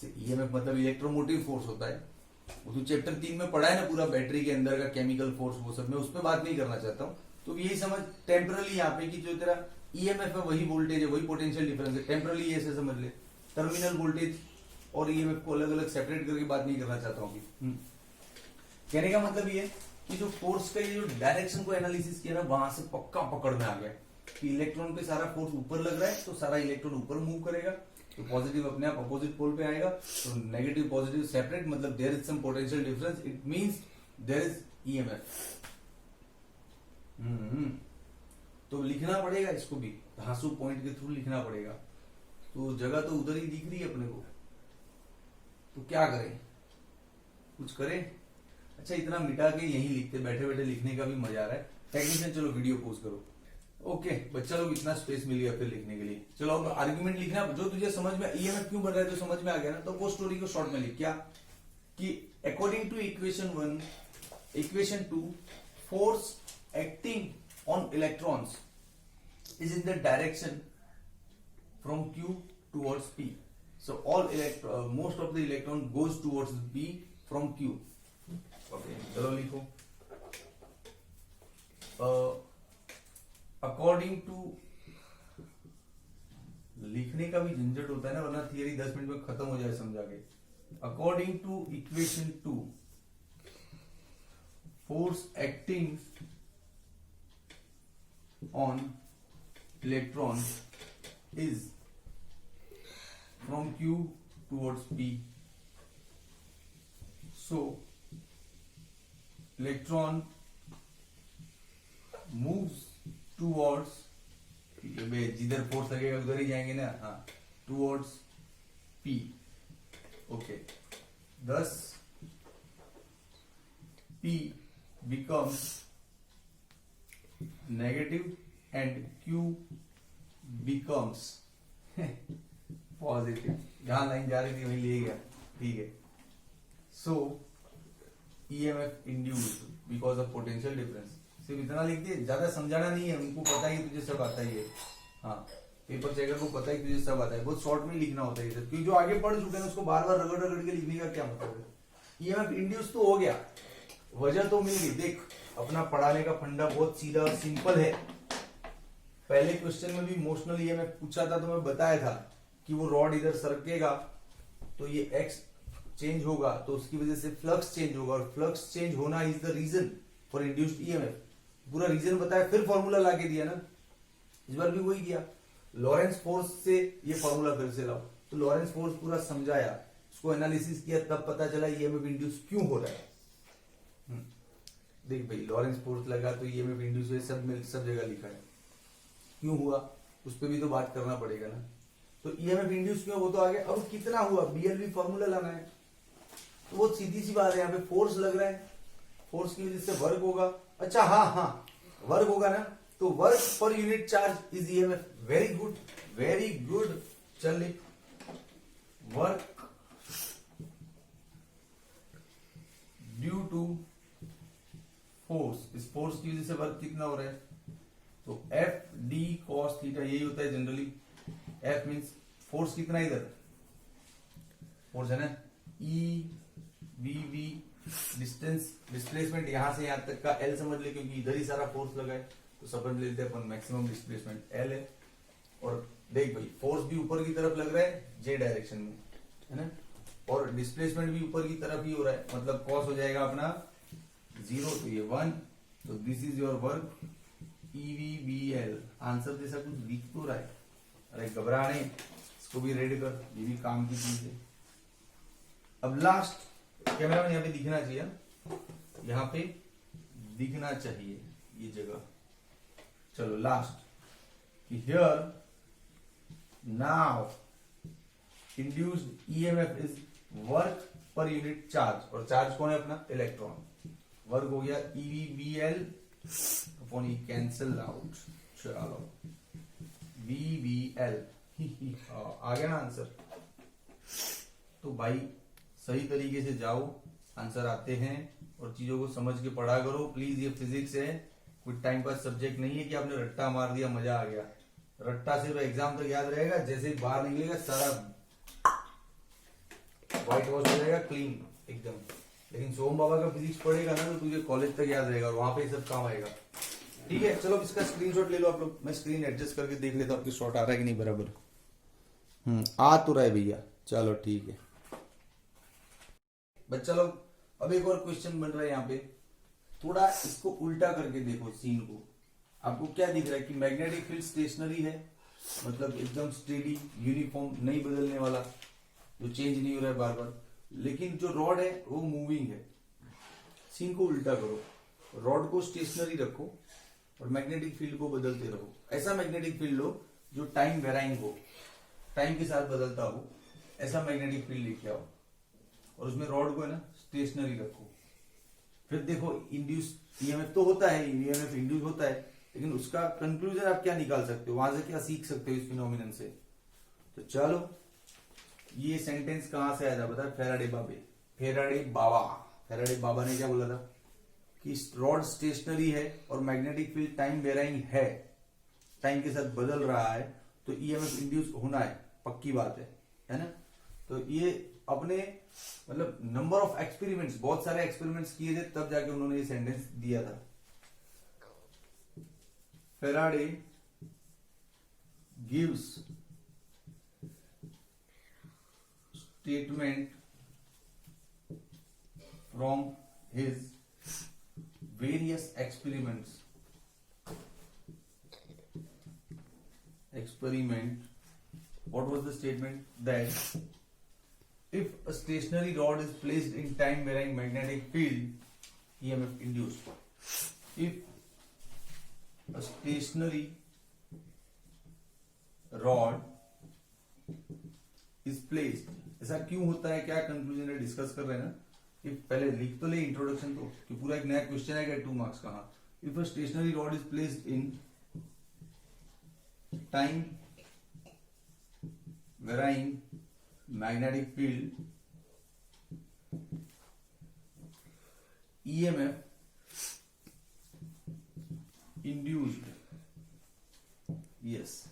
EMF मतलब इलेक्ट्रोमोटिव फोर्स होता है। वो तो चैप्टर 3 में पढ़ा है ना पूरा, बैटरी के अंदर का केमिकल फोर्स, वो सब मैं उस पर बात नहीं करना चाहता हूँ। तो यही समझ टेम्परली यहाँ पे कि जो तेरा ईएमएफ है वही वोल्टेज है, वही पोटेंशियल डिफरेंस है। टेम्परली ऐसे समझ ले, टर्मिनल वोल्टेज और ईएमएफ को अलग अलग सेपरेट करके बात नहीं करना चाहता हूँ। कहने का मतलब ये कि जो फोर्स का ये जो डायरेक्शन को एनालिसिस किया ना, वहां से पक्का पकड़ में आ गया कि इलेक्ट्रॉन पे सारा फोर्स ऊपर लग रहा है, तो सारा इलेक्ट्रॉन ऊपर मूव करेगा, तो पॉजिटिव अपने आप अपोजिट पोल पे आएगा। तो नेगेटिव पॉजिटिव सेपरेट, मतलब there is some potential difference, it means there is EMF. तो लिखना पड़ेगा इसको भी, धांसू पॉइंट के थ्रू लिखना पड़ेगा। तो जगह तो उधर ही दिख रही है अपने को, तो क्या करें, कुछ करें। अच्छा इतना मिटा के यहीं लिखते, बैठे बैठे लिखने का भी मजा आ रहा है। टेक्नीशियन चलो वीडियो पोज करो। ओके बच्चा लोग, इतना स्पेस मिल गया फिर लिखने के लिए। चलो अब आर्ग्यूमेंट लिखना, जो तुझे समझ में ईएमएफ क्यों बढ़ रहा है तो समझ में आ गया ना, तो वो स्टोरी को शॉर्ट में लिख क्या कि according to equation 2 force acting on electrons is in the direction from Q towards P. So most of the electron goes towards P from Q. Okay, चलो लिखो। According to, लिखने का भी झंझट होता है ना, वरना थियरी 10 मिनट में खत्म हो जाए समझा के। According to equation 2, force acting on electron is from Q towards P. So electron moves towards, जिधर फोर्स लगेगा उधर ही जाएंगे ना, हाँ, towards P. Okay, thus P becomes negative and Q becomes positive. जहां लाइन जा रही थी वहीं ले गया, ठीक है। So EMF induced because of potential difference. सिर्फ इतना लिख दिए, ज्यादा समझाना नहीं है, उनको पता ही तुझे सब आता ही है। हाँ, पेपर चेकर को पता ही तुझे सब आता है, बहुत शॉर्ट में लिखना होता है क्योंकि जो आगे पढ़ चुके हैं उसको बार बार रगड़ रगड़ के लिखने का क्या मतलब है। EMF इंड्यूस तो हो गया, वजह तो मिल गई। देख अपना पढ़ाने का फंडा बहुत सीधा और सिंपल है। पहले क्वेश्चन में भी मोशनल ईएमएफ पूछा था तो मैं बताया था कि वो रॉड इधर सरकेगा तो ये एक्स चेंज होगा, तो उसकी वजह से फ्लक्स चेंज होगा, और फ्लक्स चेंज होना is the reason for induced EMF. पूरा रीजन बताया, फिर फॉर्मूला लाके दिया ना, इस बार भी वही किया। लॉरेंस फोर्स से ये फॉर्मूला फिर से लाओ, तो लॉरेंस फोर्स पूरा समझाया, उसको एनालिसिस किया, तब पता चला ईएमएफ इंड्यूस क्यों हो रहा है। देख भाई, लॉरेंस फोर्स लगा तो ईएमएफ इंड्यूस हुए, सब जगह लिखा है, क्यों हुआ उस पर भी तो बात करना पड़ेगा ना। तो ईएमएफ इंड्यूस क्यों, वो तो आ गया। अब कितना हुआ, बीएलवी फॉर्मूला लाना है, तो वो सीधी सी बात है। यहाँ पे फोर्स लग रहा है, फोर्स की वजह से वर्क होगा। अच्छा हाँ, वर्क होगा ना, तो work per unit charge is EMF. Very good, very good. चल लिख, वर्क ड्यू टू फोर्स, इस फोर्स की वजह से वर्क कितना हो रहा है, तो एफ डी कॉस थीटा, यही होता है जनरली। एफ मीन्स फोर्स कितना इधर, फोर्स है ना, E V V, distance displacement यहां से यहां तक का एल समझ ले, क्योंकि इधर ही सारा फोर्स लगा है, तो समझ लेते हैं अपन मैक्सिमम डिस्प्लेसमेंट एल है। और देख भाई, फोर्स भी ऊपर की तरफ लग रहा है जे डायरेक्शन में, है ना, और डिस्प्लेसमेंट भी ऊपर की तरफ ही हो रहा है, मतलब कॉस हो जाएगा अपना 0, तो ये 1, तो this is your work EVBL। Answer जैसा कुछ दिख तो रहा है, अरे घबरा नहीं, इसको भी रेडी कर, ये भी काम की चीज है। अब लास्ट, कैमरा में यहाँ पे दिखना चाहिए, यहाँ पे दिखना चाहिए ये जगह। चलो लास्ट, कि here now induced EMF is work per unit charge, और चार्ज कौन है अपना, इलेक्ट्रॉन। वर्क हो गया EVBL अपॉन ई, कैंसल आउट। चलो VBL आ गया ना आंसर। तो भाई सही तरीके से जाओ, आंसर आते हैं, और चीजों को समझ के पढ़ा करो प्लीज। ये फिजिक्स है, कोई टाइम पास सब्जेक्ट नहीं है कि आपने रट्टा मार दिया मजा आ गया। रट्टा सिर्फ एग्जाम तक याद रहेगा, जैसे ही बाहर निकलेगा सारा व्हाइट वॉश हो जाएगा, क्लीन एकदम। लेकिन सोम बाबा का फिजिक्स पढ़ेगा ना तो तुझे कॉलेज तक याद रहेगा, और वहां पे सब काम आएगा। ठीक है, चलो इसका स्क्रीनशॉट ले लो आप लोग, मैं स्क्रीन एडजस्ट करके देख लेता हूँ आपकी शॉट आ रहा है कि नहीं बराबर। आ तो रहा है भैया, चलो ठीक है बच्चा लोग। अब एक और क्वेश्चन बन रहा है यहाँ पे, थोड़ा इसको उल्टा करके देखो सीन को। आपको क्या दिख रहा है कि मैग्नेटिक फील्ड स्टेशनरी है, मतलब एकदम स्टेडी यूनिफॉर्म, नहीं बदलने वाला, जो चेंज नहीं हो रहा है बार बार। लेकिन जो रॉड है वो मूविंग है। सीन को उल्टा करो, रॉड को स्टेशनरी रखो और मैग्नेटिक फील्ड को बदलते रहो। ऐसा मैग्नेटिक फील्ड लो जो टाइम वेराइंग हो, टाइम के साथ बदलता हो, ऐसा मैग्नेटिक फील्ड लेके आओ, और उसमें रॉड को है ना स्टेशनरी रखो। फिर देखो इंड्यूस ईएमएफ तो होता है, ईएमएफ इंड्यूस होता है, लेकिन उसका कंक्लूजन आप क्या निकाल सकते हो, वहां से क्या सीख सकते हो इस फिनोमिनन से। तो चलो ये सेंटेंस कहां से आया था बता, फेराडे बाबा ने क्या बोला था कि रॉड स्टेशनरी है और मैग्नेटिक फील्ड टाइम वेराइंग है, टाइम के साथ बदल रहा है, तो ईएमएफ इंड्यूस होना है, पक्की बात है ना। तो ये अपने मतलब नंबर ऑफ एक्सपेरिमेंट्स, बहुत सारे एक्सपेरिमेंट्स किए थे तब जाके उन्होंने ये सेंटेंस दिया था। Faraday gives statement from his various experiment, what was the statement? That if a stationary rod is placed in time varying magnetic field, EMF induced. If a stationary rod is placed, ऐसा क्यों होता है, क्या conclusion है, discuss कर रहे हैं ना। पहले लिख तो ले इंट्रोडक्शन तो, कि पूरा एक नया क्वेश्चन है 2 मार्क्स का। If a stationary rod is placed in time varying magnetic field, EMF induced, yes.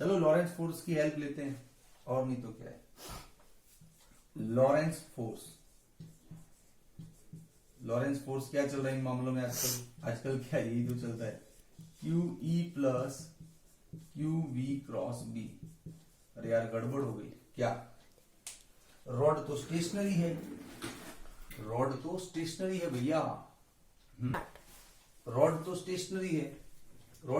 चलो लॉरेंस फोर्स की हेल्प लेते हैं, और नहीं तो क्या है, लॉरेंस फोर्स क्या चल रहा है इन मामलों में आजकल क्या यही तो चलता है, QE plus QV cross B। अरे यार गड़बड़ हो गई क्या, रॉड तो स्टेशनरी है, भैया, रॉड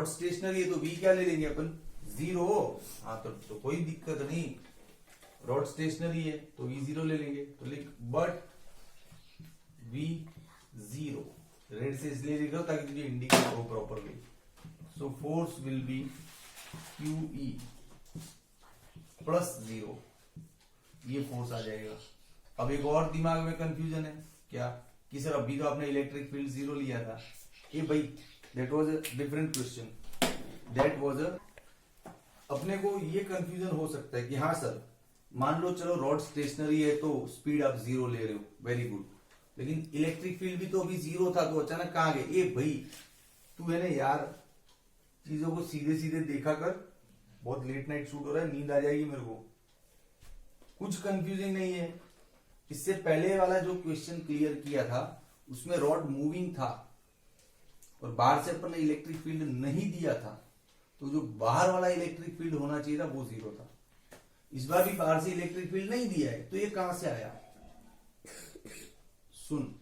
स्टेशनरी है तो V क्या ले लेंगे अपन, 0। हाँ तो कोई दिक्कत नहीं, रॉड स्टेशनरी है तो V 0 ले लेंगे। तो लिख बट V 0, रेड से इसलिए लिख रहा हूं ताकि तुझे इंडिकेट हो properly. So force will be QE plus 0, ये फोर्स आ जाएगा। अब एक और दिमाग में कंफ्यूजन है क्या, कि सर अभी तो आपने इलेक्ट्रिक फील्ड 0 लिया था। ए भाई that was a different question, अपने को ये कंफ्यूजन हो सकता है कि हाँ सर मान लो चलो रॉड स्टेशनरी है तो स्पीड आप 0 ले रहे हो, वेरी गुड, लेकिन इलेक्ट्रिक फील्ड भी तो अभी 0 था, तो अचानक कहां गए। ए भाई तू है ना यार, चीजों को सीधे सीधे देखा कर, बहुत लेट नाइट शूट हो रहा है, नींद आ जाएगी मेरे को, कुछ कंफ्यूजिंग नहीं है। इससे पहले वाला जो क्वेश्चन क्लियर किया था उसमें रॉड मूविंग था और बाहर से अपन ने इलेक्ट्रिक फील्ड नहीं दिया था, तो जो बाहर वाला इलेक्ट्रिक फील्ड होना चाहिए था वो 0 था। इस बार भी बाहर से इलेक्ट्रिक फील्ड नहीं दिया है, तो ये कहां से आया, सुन,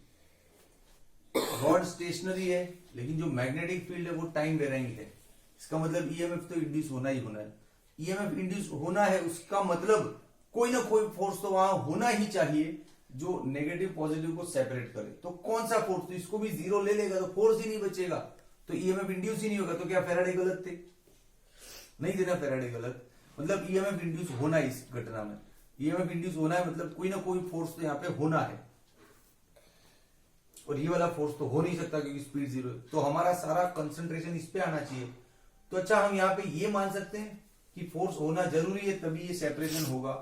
रॉड स्टेशनरी है लेकिन जो मैग्नेटिक फील्ड है वो टाइम वेराइंग है, इसका मतलब ईएमएफ तो इंड्यूस होना ही होना है। ईएमएफ इंड्यूस होना है उसका मतलब कोई ना कोई फोर्स तो वहां होना ही चाहिए जो नेगेटिव पॉजिटिव को सेपरेट करे। तो कौन सा फोर्स, तो इसको भी 0 ले लेगा तो फोर्स ही नहीं बचेगा, तो ईएमएफ इंड्यूस ही नहीं होगा। तो क्या फेराडे गलत थे, नहीं देना फेराडे गलत, मतलब ईएमएफ इंड्यूस होना है इस घटना में, ईएमएफ इंड्यूस होना है मतलब कोई ना कोई फोर्स तो यहाँ पे होना है, और ये वाला फोर्स तो हो नहीं सकता क्योंकि स्पीड 0 है। तो हमारा सारा कंसंट्रेशन इस पे आना चाहिए। तो अच्छा हम यहाँ पे ये मान सकते हैं कि फोर्स होना जरूरी है तभी ये सेपरेशन होगा,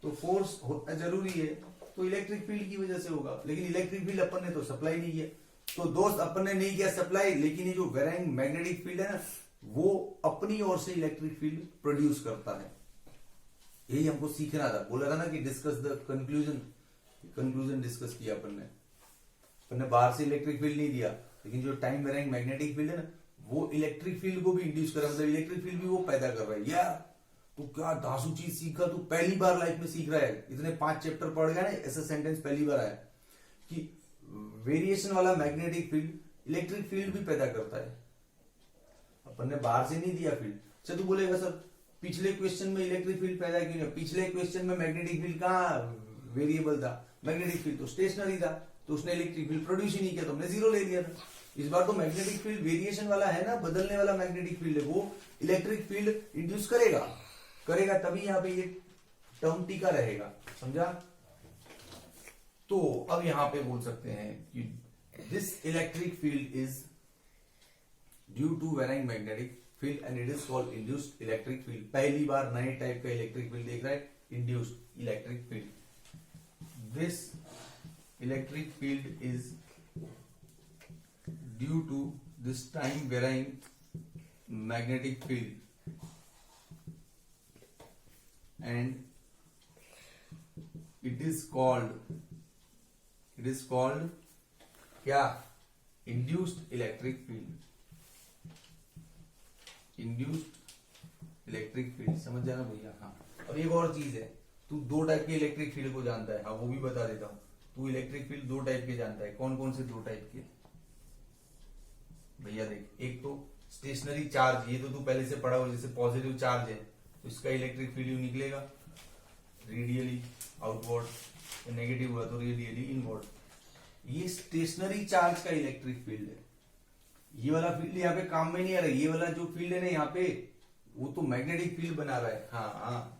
तो फोर्स होना जरूरी है तो इलेक्ट्रिक फील्ड की वजह से होगा, लेकिन इलेक्ट्रिक फील्ड अपन ने तो सप्लाई नहीं किया। तो दोस्त अपन ने नहीं किया सप्लाई, लेकिन ये जो वेराइंग मैग्नेटिक फील्ड है ना वो अपनी ओर से इलेक्ट्रिक फील्ड प्रोड्यूस करता है। यही हमको सीखना था, बोला था ना कि डिस्कस द कंक्लूजन डिस्कस किया अपन ने बाहर से इलेक्ट्रिक फील्ड नहीं दिया, लेकिन जो टाइम वेराइंग मैग्नेटिक फील्ड है ना वो इलेक्ट्रिक फील्ड को भी इंड्यूस कर रहा है, मतलब इलेक्ट्रिक फील्ड भी वो पैदा कर रहा है। यार तू क्या दासू चीज सीखा, तू पहली बार लाइफ में सीख रहा है, इतने 5 चैप्टर पढ़ गया ना, ऐसा सेंटेंस पहली बार आया कि वेरिएशन वाला मैग्नेटिक फील्ड इलेक्ट्रिक फील्ड भी पैदा करता है, अपन ने बाहर से नहीं दिया फील्ड। अच्छा तू बोलेगा सर पिछले क्वेश्चन में इलेक्ट्रिक फील्ड पैदा क्यों नहीं, पिछले क्वेश्चन में मैग्नेटिक फील्ड कहाँ वेरिएबल था, मैग्नेटिक फील्ड तो स्टेशनरी था, तो उसने इलेक्ट्रिक फील्ड प्रोड्यूस ही नहीं किया, तो हमने 0 ले लिया था। इस बार तो मैग्नेटिक फील्ड वेरिएशन वाला है ना, बदलने वाला मैग्नेटिक फील्ड है, वो इलेक्ट्रिक फील्ड इंड्यूस करेगा तभी यहाँ पे ये टर्म टिका रहेगा, समझा। तो अब यहां पे बोल सकते हैं कि this electric field is due to varying magnetic field and it is called induced electric field. पहली बार नए टाइप का इलेक्ट्रिक फील्ड देख रहा है, induced electric field. This electric field is due to this time varying magnetic field and it is called क्या? Induced electric field. Induced electric field समझ जाना भैया। हाँ, अब एक और चीज है, तू दो टाइप के इलेक्ट्रिक फील्ड को जानता है। हाँ, वो भी बता देता हूं। तू इलेक्ट्रिक फील्ड दो टाइप के जानता है। कौन कौन से दो टाइप के भैया? देख, एक तो स्टेशनरी चार्ज, ये तो तू पहले से पढ़ा हो, जैसे पॉजिटिव चार्ज है तो इसका इलेक्ट्रिक फील्ड निकलेगा रेडियली आउटवर्ड, नेगेटिव हुआ तो रेडियली इनवर्ड। ये स्टेशनरी चार्ज का इलेक्ट्रिक फील्ड है। ये वाला फील्ड यहाँ पे काम में नहीं आ रहा है। ये वाला जो फील्ड है ना यहाँ पे, वो तो मैग्नेटिक फील्ड बना रहा है। हाँ,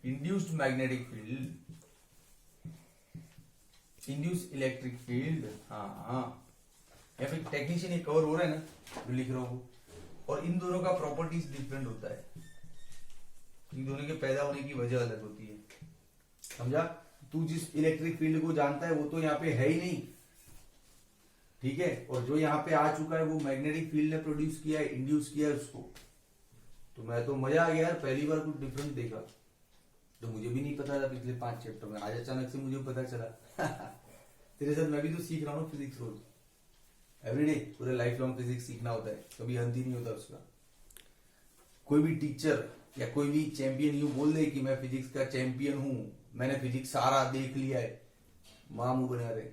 induced magnetic field, induced electric field. हाँ, या फिर टेक्नीशियन ये कवर हो रहा है ना जो लिख रहा हूं। और इन दोनों का प्रॉपर्टीज डिफरेंट होता है। इन दोनों के पैदा होने की वजह अलग होती है, समझा? तू जिस इलेक्ट्रिक फील्ड को जानता है वो तो यहाँ पे है ही नहीं, ठीक है? और जो यहाँ पे आ चुका है वो मैग्नेटिक फील्ड ने प्रोड्यूस किया है, इंड्यूस किया है उसको। तो मैं तो मजा आ गया यार, पहली बार कुछ डिफरेंट देखा। तो मुझे भी नहीं पता था पिछले 5 चैप्टर में, आज अचानक से मुझे पता चला। तेरे साथ मैं भी तो सीख रहा हूँ फिजिक्स रोज, एवरीडे। पूरे लाइफ लॉन्ग फिजिक्स सीखना होता है, कभी अंत ही नहीं होता उसका। कोई भी टीचर या कोई भी चैंपियन यूं बोल दे कि मैं फिजिक्स का चैंपियन हूं, मैंने फिजिक्स सारा देख लिया है, मां मुंह बना रहे।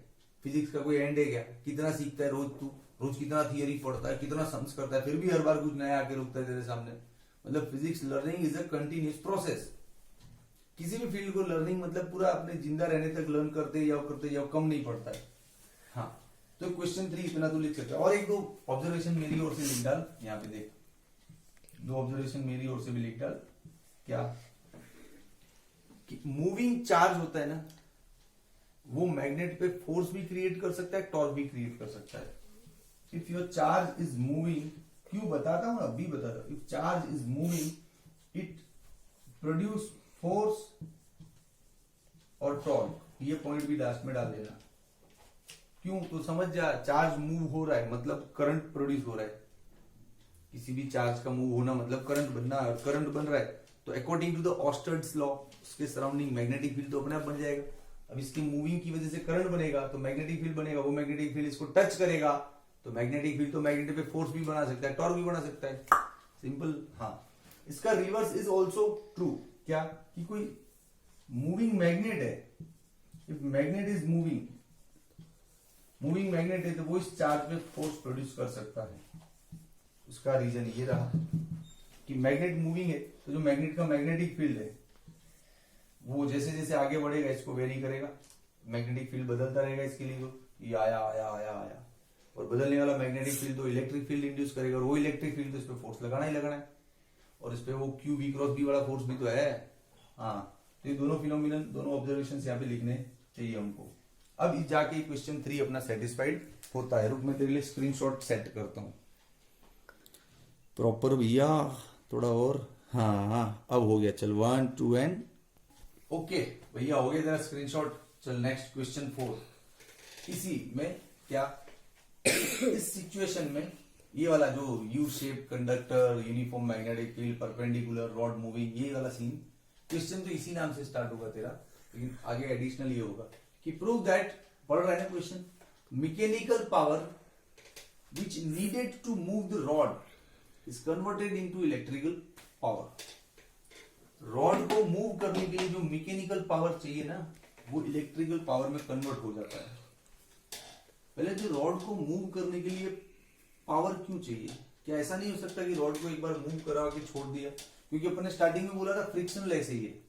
फिजिक्स का कोई एंड है क्या? कितना सीखता है रोज तू? रोज कितना थियरी पढ़ता है, कितना सम्स करता है, फिर भी हर बार कुछ नया आके रुकता है तेरे सामने। मतलब physics learning is a continuous process. किसी भी फील्ड को लर्निंग मतलब पूरा अपने जिंदा रहने तक लर्न करते जाओ, कम नहीं पड़ता है। हाँ, तो क्वेश्चन 3 इतना तो लिख सकता है। और एक दो ऑब्जर्वेशन मेरी ओर से लिख डाल, यहाँ पे देख, 2 ऑब्जर्वेशन मेरी ओर से भी लिख डाल। क्या? कि मूविंग चार्ज होता है ना, वो मैग्नेट पे फोर्स भी क्रिएट कर सकता है, टॉर्क भी क्रिएट कर सकता है। If your charge is moving, क्यों बताता हूं, अभी बताता हूं। If charge is moving, it produce force और टॉर्क। ये पॉइंट भी लास्ट में डाल देना। क्यों? तो समझ जा, चार्ज मूव हो रहा है मतलब करंट प्रोड्यूस हो रहा है। किसी भी चार्ज का मूव होना मतलब करंट बनना है, करंट बन रहा है तो अकॉर्डिंग टू द ऑस्टर्ड्स लॉ उसके सराउंडिंग मैग्नेटिक फील्ड तो अपने आप बन जाएगा। अब इसकी मूविंग की वजह से करंट बनेगा तो मैग्नेटिक फील्ड बनेगा, वो मैग्नेटिक फील्ड इसको टच करेगा तो मैग्नेटिक फील्ड तो मैग्नेट पे फोर्स भी बना सकता है, टॉर्क भी बना सकता है। सिंपल। हाँ, इसका रिवर्स इज ऑल्सो ट्रू। क्या? कि कोई मूविंग मैग्नेट है, if magnet is moving magnet है तो वो इस चार्ज पे फोर्स प्रोड्यूस कर सकता है। उसका रीजन ये रहा कि मैग्नेट मूविंग है तो जो मैग्नेट का मैग्नेटिक फील्ड है वो जैसे जैसे आगे बढ़ेगा इसको वेरी करेगा, मैग्नेटिक फील्ड बदलता रहेगा इसके लिए। तो ये आया और बदलने वाला मैग्नेटिक फील्ड तो इलेक्ट्रिक फील्ड इंड्यूस करेगा, और वो इलेक्ट्रिक फील्ड तो इस पे फोर्स लगाना ही लगाना है, और इस पे वो क्यू वी क्रॉस बी वाला फोर्स भी तो है। हाँ, तो ये दोनों फिनोमिनन, दोनों ऑब्जर्वेशन यहाँ पे लिखने चाहिए हमको। अब जाके क्वेश्चन 3 अपना सेटिस्फाइड होता है। रुक, मैं तेरे लिए स्क्रीनशॉट सेट करता हूँ प्रॉपर भैया, थोड़ा और। हाँ, अब हो गया। चल 1 2 एंड ओके भैया, हो गया तेरा स्क्रीनशॉट। चल नेक्स्ट क्वेश्चन 4। इसी में क्या, इस सिचुएशन में ये वाला जो you shape conductor, uniform magnetic field, perpendicular rod moving, ये वाला सीन, क्वेश्चन तो इसी नाम से स्टार्ट होगा तेरा, लेकिन आगे एडिशनल ये होगा कि प्रूव दैट, पढ़ रहा है ना question, mechanical power which needed to move the rod is converted into electrical power। Rod को मूव करने के लिए जो मैकेनिकल पावर चाहिए ना, वो इलेक्ट्रिकल पावर में कन्वर्ट हो जाता है। पहले जो रॉड को मूव करने के लिए पावर क्यों चाहिए? क्या ऐसा नहीं हो सकता कि रॉड को एक बार मूव करा के छोड़ दिया? क्योंकि अपन ने स्टार्टिंग में बोला था फ्रिक्शन लेस है ये,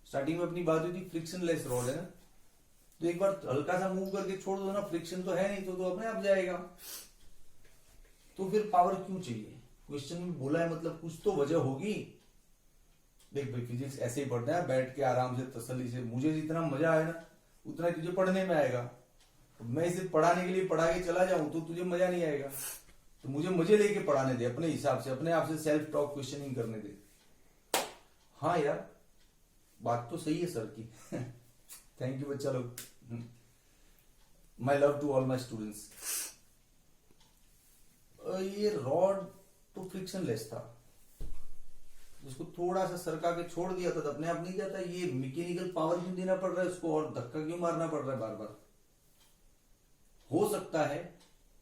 स्टार्टिंग में अपनी बात हुई थी फ्रिक्शन लेस रॉड है ना, तो एक बार हल्का सा मूव करके छोड़ दो ना, फ्रिक्शन तो है नहीं तो अपने आप जाएगा। तो फिर पावर क्यों चाहिए? क्वेश्चन में बोला है मतलब कुछ तो वजह होगी। देख भाई, फिजिक्स ऐसे ही पढ़ते हैं बैठ के आराम से तसल्ली से। मुझे जितना मजा आया ना उतना ही तुझे पढ़ने में आएगा। तो मैं इसे पढ़ाने के लिए पढ़ा के चला जाऊं तो तुझे मजा नहीं आएगा। तो मुझे लेके पढ़ाने दे, अपने हिसाब से, अपने आप से सेल्फ टॉक क्वेश्चनिंग करने दे। हाँ यार, बात तो सही है सर की। थैंक यू बच्चा लोग। My love to all my students. ये रॉड तो फ्रिक्शनलेस था, उसको थोड़ा सा सरका के छोड़ दिया था तो अपने आप नहीं जाता। ये मैकेनिकल पावर क्यों देना पड़ रहा है उसको, और धक्का क्यों मारना पड़ रहा है बार बार? हो सकता है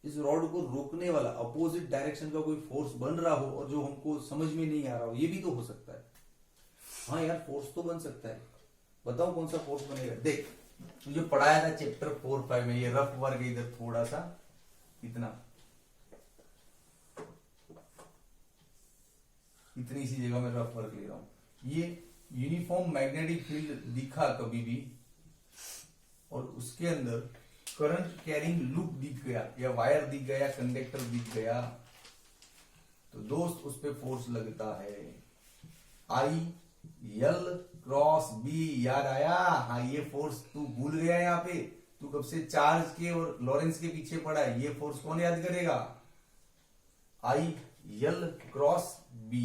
इस रॉड को रोकने वाला अपोजिट डायरेक्शन का कोई फोर्स बन रहा हो और जो हमको समझ में नहीं आ रहा हो, ये भी तो हो सकता है। हाँ यार, फोर्स तो बन सकता है। बताओ कौन सा फोर्स बनेगा? देख, तुझे पढ़ाया था चैप्टर 4-5 में, ये रफ वर्क इधर थोड़ा सा इतनी सी जगह में रफ वर्क ले रहा हूं। ये यूनिफॉर्म मैग्नेटिक फील्ड दिखा कभी भी और उसके अंदर करंट कैरिंग लूप दिख गया या वायर दिख गया, कंडक्टर दिख गया, तो दोस्त उस पर फोर्स लगता है। आई एल क्रॉस बी, याद आया? हाँ, ये फोर्स तू भूल गया। यहाँ पे तू कब से चार्ज के और लॉरेंस के पीछे पड़ा है। ये फोर्स कौन याद करेगा? I L cross B.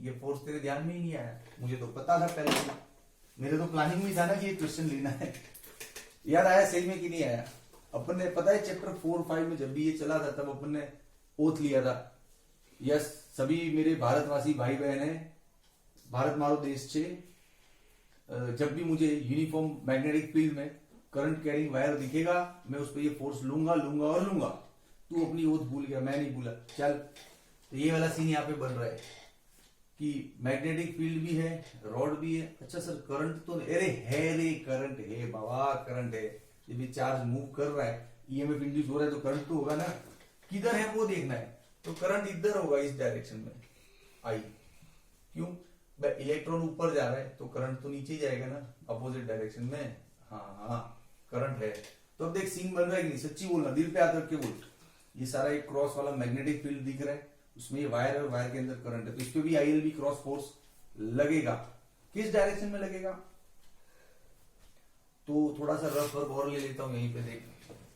ये फोर्स तेरे ध्यान में ही नहीं आया? मुझे तो पता था पहले से, मेरे तो प्लानिंग में था ना कि ये क्वेश्चन लेना है। याद आया सही में कि नहीं आया? अपन ने, पता है, चैप्टर 4-5 में जब भी ये चला था तब अपन ने ओथ लिया था, यस सभी मेरे भारतवासी भाई बहन है, भारत मारो देश छे, जब भी मुझे यूनिफॉर्म मैग्नेटिक फील्ड में करंट कैरिंग वायर दिखेगा मैं उस पर ये फोर्स लूंगा लूंगा और लूंगा। तू अपनी ओथ भूल गया, मैं नहीं भूला। चल, तो ये वाला सीन यहाँ पे बन रहा है कि मैग्नेटिक फील्ड भी है, रॉड भी है। अच्छा सर, करंट तो, अरे है रे, करंट है बाबा, करंट है। ये भी चार्ज मूव कर रहा है, ईएमएफ इंड्यूस हो रहा है, तो करंट तो होगा ना। किधर है वो देखना है, तो करंट इधर होगा, इस डायरेक्शन में आई। क्यों? इलेक्ट्रॉन ऊपर जा रहा है तो करंट तो नीचे ही जाएगा ना, अपोजिट डायरेक्शन में। हाँ, करंट है। तो अब देख सीन बन रहा है कि नहीं? सच्ची बोलना, दिल पे हाथ रख के बोल। ये सारा एक क्रॉस वाला मैग्नेटिक फील्ड दिख रहा है, उसमें ये वायर है और वायर के अंदर करंट है, तो इस पे भी आईएल भी क्रॉस फोर्स लगेगा। किस डायरेक्शन में लगेगा? तो थोड़ा सा रफ वर्क और ले लेता हूं यहीं पे। देख,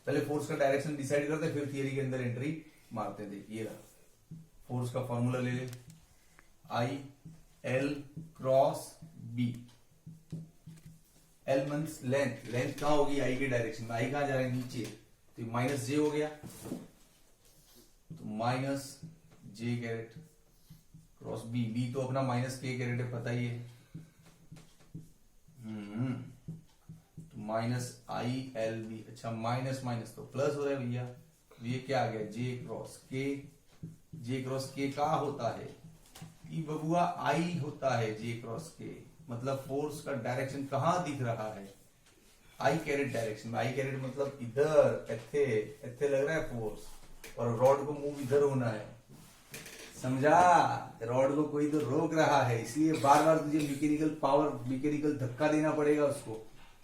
पहले फोर्स का डायरेक्शन डिसाइड करते, फिर थियरी के अंदर एंट्री मारते। देख, ये रहा फोर्स का फॉर्मूला, ले ले, I L cross B. L means length, length कहां होगी? आई के डायरेक्शन में। आई कहां जा रहा है? नीचे, तो माइनस जे हो गया, तो माइनस जे कैरेट क्रॉस बी। बी तो अपना माइनस के कैरेट है, पता ही है। तो माइनस आई एल बी। अच्छा, माइनस माइनस तो प्लस हो रहा है भैया, ये क्या आ गया? जे क्रॉस के। जे क्रॉस के का होता है? ई बबुआ आई होता है जे क्रॉस के। मतलब फोर्स का डायरेक्शन कहां दिख रहा है? आई कैरेट डायरेक्शन में। आई कैरेट मतलब इधर, इथे लग रहा है फोर्स, और रॉड को मूव इधर होना है, समझा? रॉड को कोई तो रोक रहा है, इसलिए बार बार तुझे मैकेनिकल पावर, मैकेनिकल धक्का देना पड़ेगा उसको,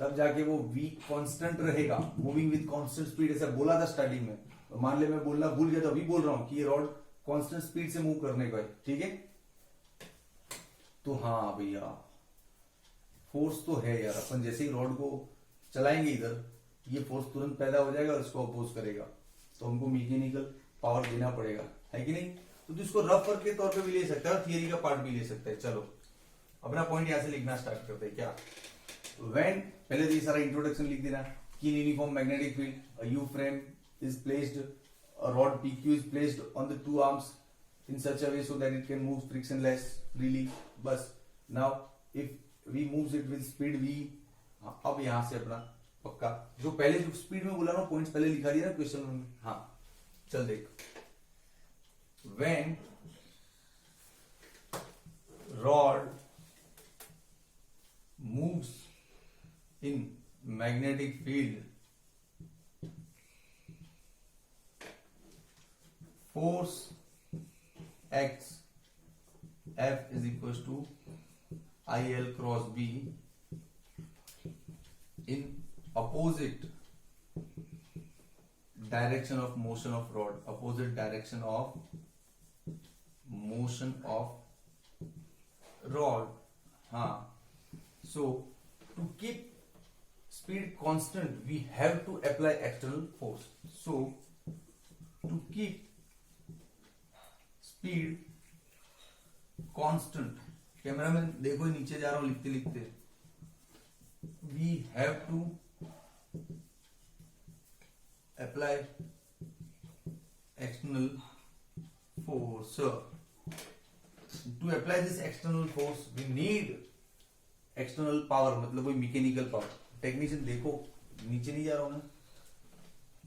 तब जाके वो वीक कांस्टेंट रहेगा, मूविंग विद कांस्टेंट स्पीड। ऐसा बोला था स्टार्टिंग में, तो मान ले मैं बोलना भूल गया तो अभी बोल रहा हूं कि ये रॉड कांस्टेंट स्पीड से मूव करने का है, ठीक है? तो हाँ भैया, फोर्स तो है यार। अपन जैसे ही रॉड को चलाएंगे इधर, ये फोर्स तुरंत पैदा हो जाएगा और इसको अपोज करेगा, तो हमको मैकेनिकल पावर देना पड़ेगा, है कि नहीं? तो इसको रफ वर्क के तौर पे भी ले सकता है और थियरी का पार्ट भी ले सकता है। चलो अपना पॉइंट यहां से लिखना स्टार्ट करते हैं। क्या? व्हेन, पहले तो ये सारा इंट्रोडक्शन लिख देना कि इन uniform magnetic field a you frame is placed, a rod PQ is placed on the two arms in such a way so that it can move frictionless freely. बस, now if we moves it with speed v, अब यहां से अपना पक्का जो पहले जो speed में बोला ना, पॉइंट्स पहले लिखा दिया ना क्वेश्चन में। हाँ चल देख, when rod moves in magnetic field, force X F is equals to IL cross B in opposite direction of motion of rod, opposite direction of motion of rod. हाँ, so to keep speed constant, we have to apply external force. So to keep speed constant, cameraman देखो नीचे जा रहा हूं लिखते लिखते, we have to apply external force. To apply this external force, we need external power, मतलब कोई mechanical power. Technician देखो नीचे नहीं जा रहा हूं ना.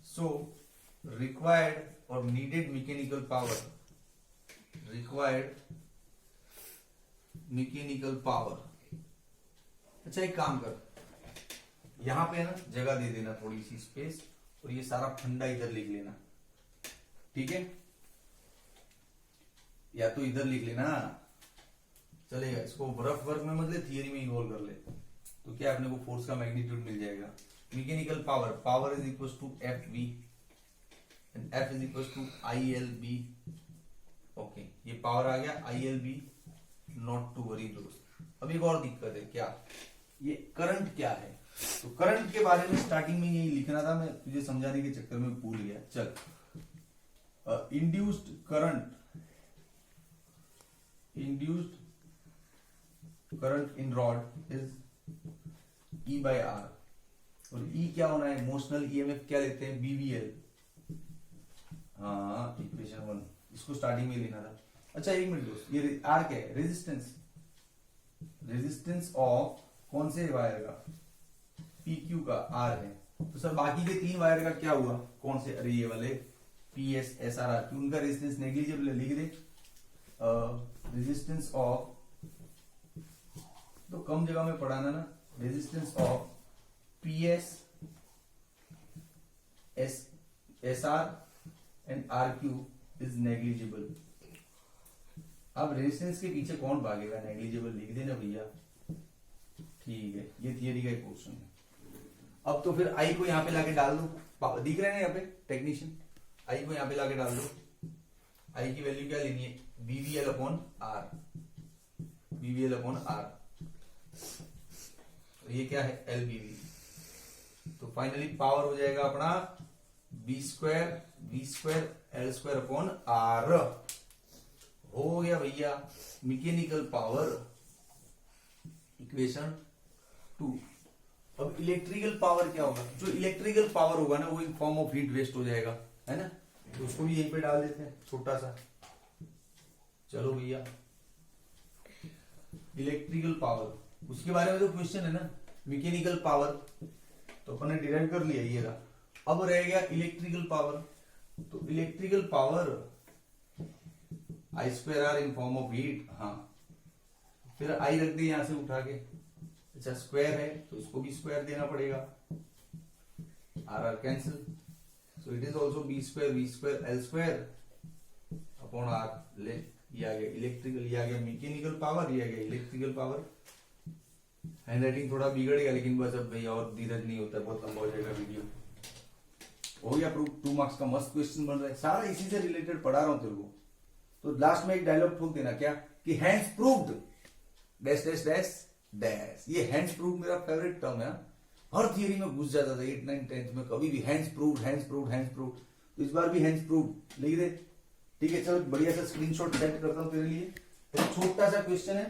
So required or needed mechanical power, required mechanical power. अच्छा एक काम कर, यहां पे ना जगह दे देना थोड़ी सी स्पेस, और ये सारा फंडा इधर लिख लेना, ठीक है? या तो इधर लिख लेना, चलेगा. इसको रफ वर्क में मतलब थियरी में इन्वॉल्व कर ले, तो क्या अपने को फोर्स का मैग्नीट्यूड मिल जाएगा. Mechanical power, power is equal to F V and F is equal to I L B. Okay, ये पावर आ गया I L B. Not to worry दोस्त. अब एक और दिक्कत है, क्या ये करंट क्या है. तो करंट के बारे में स्टार्टिंग में यही लिखना था, मैं तुझे समझाने के चक्कर में भूल गया. चल, induced current in rod is E by R. और ई क्या होना है, मोशनल ईएमएफ क्या लेते हैं, बीवीएल. हाँ, इक्वेशन 1 इसको स्टार्टिंग में लेना था. अच्छा एक मिनट दोस्त, ये आर क्या है, रेजिस्टेंस ऑफ कौन से वायर का, पी क्यू का आर है. तो सर बाकी के 3 वायर का क्या हुआ, कौन से, अरे ये वाले P S S R R, उनका रेजिस्टेंस नेग्लिजिबल है. लिख दे रेजिस्टेंस ऑफ, तो कम जगह में पढ़ाना ना, resistance of P S S R and R Q is negligible. अब रेजिस्टेंस के पीछे कौन भागेगा, नेग्लिजिबल लिख देना भैया, ठीक है. ये थियरी का एक क्वेश्चन है. अब तो फिर आई को यहां पे लाके डाल दो, दिख रहे हैं यहाँ पे टेक्नीशियन, आई को यहां पे लाके डाल दो. आई की वैल्यू क्या लेनी है, BVL upon R, BVL upon R. ये क्या है, एल बीवी. तो फाइनली पावर हो जाएगा अपना B square L square upon R. हो गया भैया मैकेनिकल पावर, इक्वेशन 2. अब इलेक्ट्रिकल पावर क्या होगा, जो इलेक्ट्रिकल पावर होगा ना वो in form of heat waste हो जाएगा, है ना. तो उसको भी यहीं पे डाल देते हैं छोटा सा. चलो भैया, इलेक्ट्रिकल पावर, उसके बारे में तो क्वेश्चन है ना, मैकेनिकल पावर तो अपन ने डिराइव कर लिया ये रहा. अब रह गया इलेक्ट्रिकल पावर. तो electrical power I square R in form of heat. हाँ, फिर आई रख दे यहां से उठा के. अच्छा स्क्वायर है तो इसको भी स्क्वायर देना पड़ेगा, R R cancel. So it is also B square L square upon R. ले, ये आ गया इलेक्ट्रिकल, ये आ गया मैकेनिकल पावर, ये आ गया इलेक्ट्रिकल पावर. हैंडराइटिंग थोड़ा बिगड़ गया, लेकिन बस अब भैया और धीरज नहीं होता, बहुत लंबा हो जाएगा वीडियो. हो गया प्रूफ. 2 मार्क्स का मस्त क्वेश्चन बन रहा है, सारा इसी से रिलेटेड पढ़ा रहा हूं तेरे को. तो लास्ट में एक डायलॉग ठोक देना, क्या कि hands proved dash dash dash dash. ये हैंड्स प्रूव्ड मेरा फेवरेट टर्म है. हर थियरी में घुस जाता था 8, 9, 10th में, कभी भी हैंड्स प्रूव्ड. तो इस बार भी हैंड्स प्रूव्ड लिख दे, ठीक है. चलो बढ़िया सा स्क्रीनशॉट सेट करता हूं तेरे लिए. तो छोटा सा क्वेश्चन है,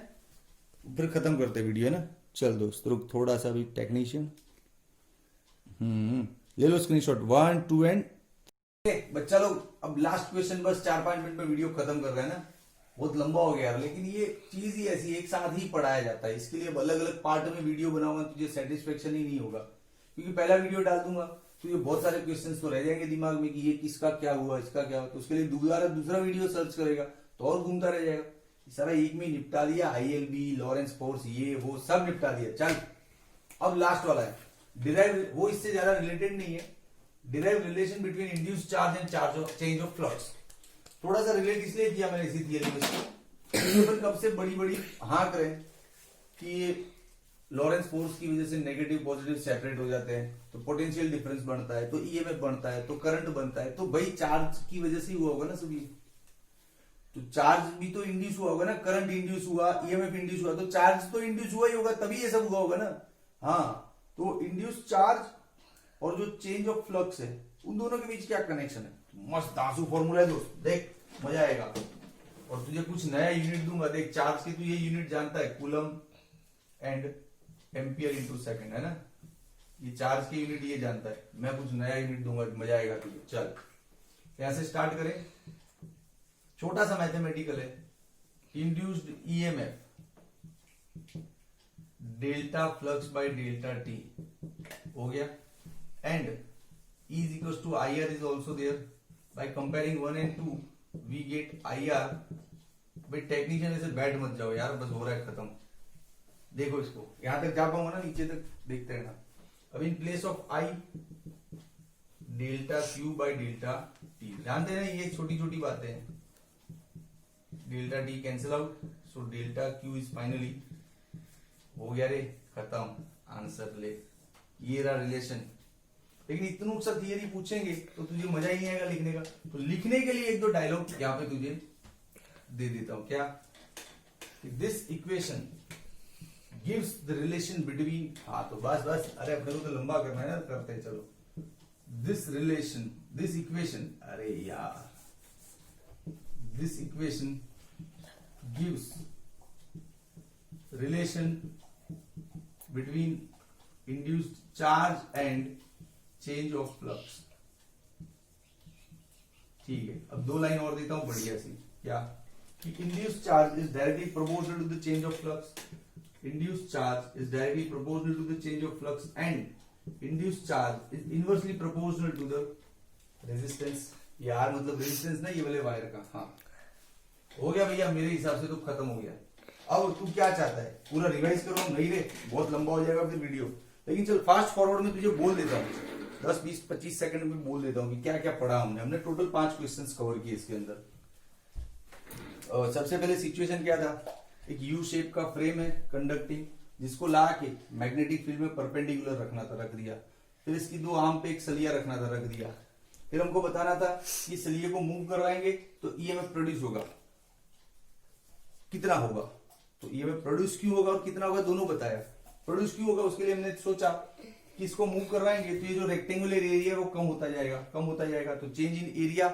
फिर खत्म करते वीडियो, है ना. चल दोस्त रुक थोड़ा सा, भी टेक्नीशियन ले लो स्क्रीनशॉट 1, 2 एंड बच्चा लोग. अब लास्ट क्वेश्चन, बस 4-5 मिनट में वीडियो खत्म कर रहे हैं ना, बहुत लंबा हो गया यार. लेकिन ये चीज ही ऐसी एक साथ ही पढ़ाया जाता है, इसके लिए अलग अलग पार्ट में वीडियो बनाऊंगा, तुझे सेटिस्फेक्शन ही नहीं होगा. क्योंकि पहला वीडियो डाल दूंगा तो ये बहुत सारे क्वेश्चंस तो रह जाएंगे दिमाग में कि ये किसका क्या हुआ, इसका क्या हुआ. तो उसके लिए दूसरा वीडियो सर्च करेगा तो और घूमता रह जाएगा. सारा एक में निपटा दिया, आईएलबी, लॉरेंस फोर्स, ये वो सब निपटा दिया. चल अब लास्ट वाला है डिराइव, वो इससे ज्यादा रिलेटेड नहीं है. Derive relation between induced charge and change of flux. थोड़ा सा रिलेट इसलिए किया मैंने इसी थियरी में, कब से बड़ी बड़ी हाँ करें कि लॉरेंस फोर्स की वजह से नेगेटिव पॉजिटिव सेपरेट हो जाते हैं, तो पोटेंशियल डिफरेंस बनता है, तो ईएमएफ बनता है, तो करंट बनता है. तो भाई चार्ज की वजह से ही हुआ होगा ना सभी. तो चार्ज भी तो इंड्यूस हुआ होगा ना, करंट इंड्यूस हुआ, ईएमएफ इंड्यूस हुआ, तो चार्ज तो इंड्यूस हुआ ही होगा, तभी ये सब हुआ होगा ना. हाँ, तो इंड्यूस चार्ज और जो चेंज ऑफ फ्लक्स है उन दोनों के बीच क्या कनेक्शन है? मस्त दांसू फॉर्मूला है दोस्त, देख मजा आएगा। और तुझे कुछ नया यूनिट दूंगा, देख चार्ज के तू ये यूनिट जानता है, coulomb and ampere into second, है ना? ये चार्ज के यूनिट ये जानता है, मैं कुछ नया यूनिट दूंगा, मजा आएगा तुझे। चल यहां से स्टार्ट करें, छोटा सा मैथमेटिकल है। Induced EMF delta flux by delta T हो गया, and E is equals to IR is also there. By comparing 1 and 2 we get IR। भाई टेक्नीशियन ऐसे बैठ मत जाओ यार, बस हो रहा है खत्म। देखो इसको यहां तक जा पाऊंगा ना, नीचे तक देखते रहना। अब in place of I delta Q by delta T, जानते हैं ये छोटी छोटी बातें हैं। Delta T cancel out, so delta Q is finally हो गया रे, खत्म आंसर ले। ये रहा रिलेशन। लेकिन इतना सा थियरी पूछेंगे तो तुझे मजा ही नहीं आएगा लिखने का। तो लिखने के लिए एक दो डायलॉग यहाँ पे तुझे दे देता हूं। क्या? This equation gives the relation between, हाँ तो बस बस, अरे अपने को तो लंबा करना है ना, करते हैं चलो। दिस रिलेशन, दिस इक्वेशन, अरे यार, this equation gives relation between induced charge and change of flux. ठीक है, अब दो लाइन और देता हूं बढ़िया सी। क्या? कि induced charge is directly proportional to the change of flux. Induced charge is directly proportional to the change of flux and induced charge is inversely proportional to the resistance. यार मतलब रेजिस्टेंस ना, ये वाले वायर का। हाँ हो गया भैया, मेरे हिसाब से तो खत्म हो गया। अब तू क्या चाहता है, पूरा रिवाइज करो? नहीं रे, बहुत लंबा हो जाएगा फिर वीडियो। लेकिन चल फास्ट फॉरवर्ड में तुझे बोल देता हूँ, 10 20 25 सेकंड में बोल देता हूँ कि क्या क्या पढ़ा हमने टोटल 5 क्वेश्चंस कवर किए इसके अंदर। सबसे पहले सिचुएशन क्या था? एक यू शेप का फ्रेम है कंडक्टिंग, जिसको ला के मैग्नेटिक फील्ड में परपेंडिकुलर रखना था, रख दिया। फिर इसकी दो आर्म पे एक सलिया रखना था, रख दिया। फिर हमको बताना था कि सलिए को मूव करवाएंगे तो ईएमएफ प्रोड्यूस होगा, कितना होगा। तो ईएमएफ प्रोड्यूस क्यों होगा और कितना होगा दोनों बताया। प्रोड्यूस क्यों होगा उसके लिए हमने सोचा कि इसको मूव करवाएंगे तो ये जो रेक्टेंगुलर एरिया है वो कम होता जाएगा, कम होता जाएगा। तो change in area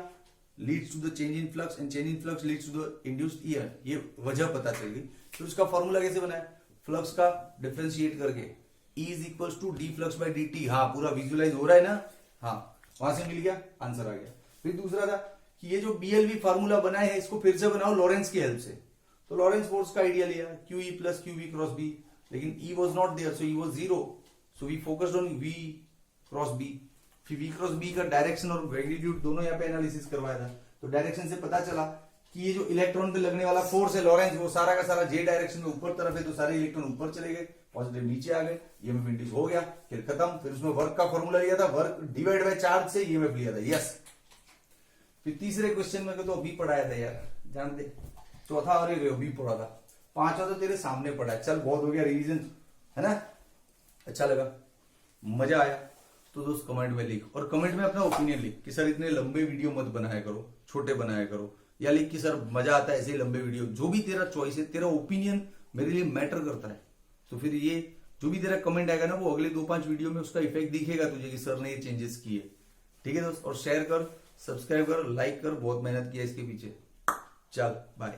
leads to the change in flux and change in flux leads to the induced EMF. ये वजह पता चल गई। तो इसका फॉर्मूला कैसे बनाया? फ्लक्स का डिफरेंशिएट करके E is equal to d flux by D t. हाँ पूरा विजुअलाइज हो रहा है ना? हाँ वहां से मिल गया, आंसर आ गया। फिर दूसरा था कि ये जो BLV फॉर्मूला बनाए है इसको फिर से बनाओ लॉरेंस की हेल्प से। तो लॉरेंस फोर्स का आइडिया लिया, QE plus QV cross B, लेकिन E was not there, so E was 0. So we focused on V cross B. फिर V क्रॉस B का डायरेक्शन और मैग्नीट्यूड दोनों यहाँ पे एनालिसिस करवाया था। तो डायरेक्शन से पता चला कि ये जो इलेक्ट्रॉन पे लगने वाला फोर्स है लॉरेंस, वो सारा का सारा J डायरेक्शन में ऊपर तरफ है, तो सारे इलेक्ट्रॉन ऊपर चले गए, पॉजिटिव नीचे आ गए, ईएमएफ इंड्यूस हो गया। फिर खत्म। फिर उसमें वर्क का फॉर्मूला लिया था, वर्क डिवाइड बाय चार्ज से ईएमएफ लिया था। यस। फिर तीसरे क्वेश्चन में तो अभी पढ़ाया था यार, जान दे। चौथा और अभी पढ़ा था, पांचवा तो तेरे सामने पढ़ा है। चल बहुत हो गया रिवीजन, है ना? अच्छा लगा, मजा आया तो दोस्त कमेंट में लिख, और कमेंट में अपना ओपिनियन लिख कि सर इतने लंबे वीडियो मत बनाया करो, छोटे बनाया करो, या लिख कि सर मजा आता है ऐसे लंबे वीडियो। जो भी तेरा चॉइस है, तेरा ओपिनियन मेरे लिए मैटर करता है। तो फिर ये जो भी तेरा कमेंट आएगा ना, वो अगले 2-5 वीडियो में उसका इफेक्ट दिखेगा तुझे कि सर ने ये चेंजेस किए। ठीक है दोस्त? और शेयर कर, सब्सक्राइब कर, लाइक कर, बहुत मेहनत किया इसके पीछे। चल बाय।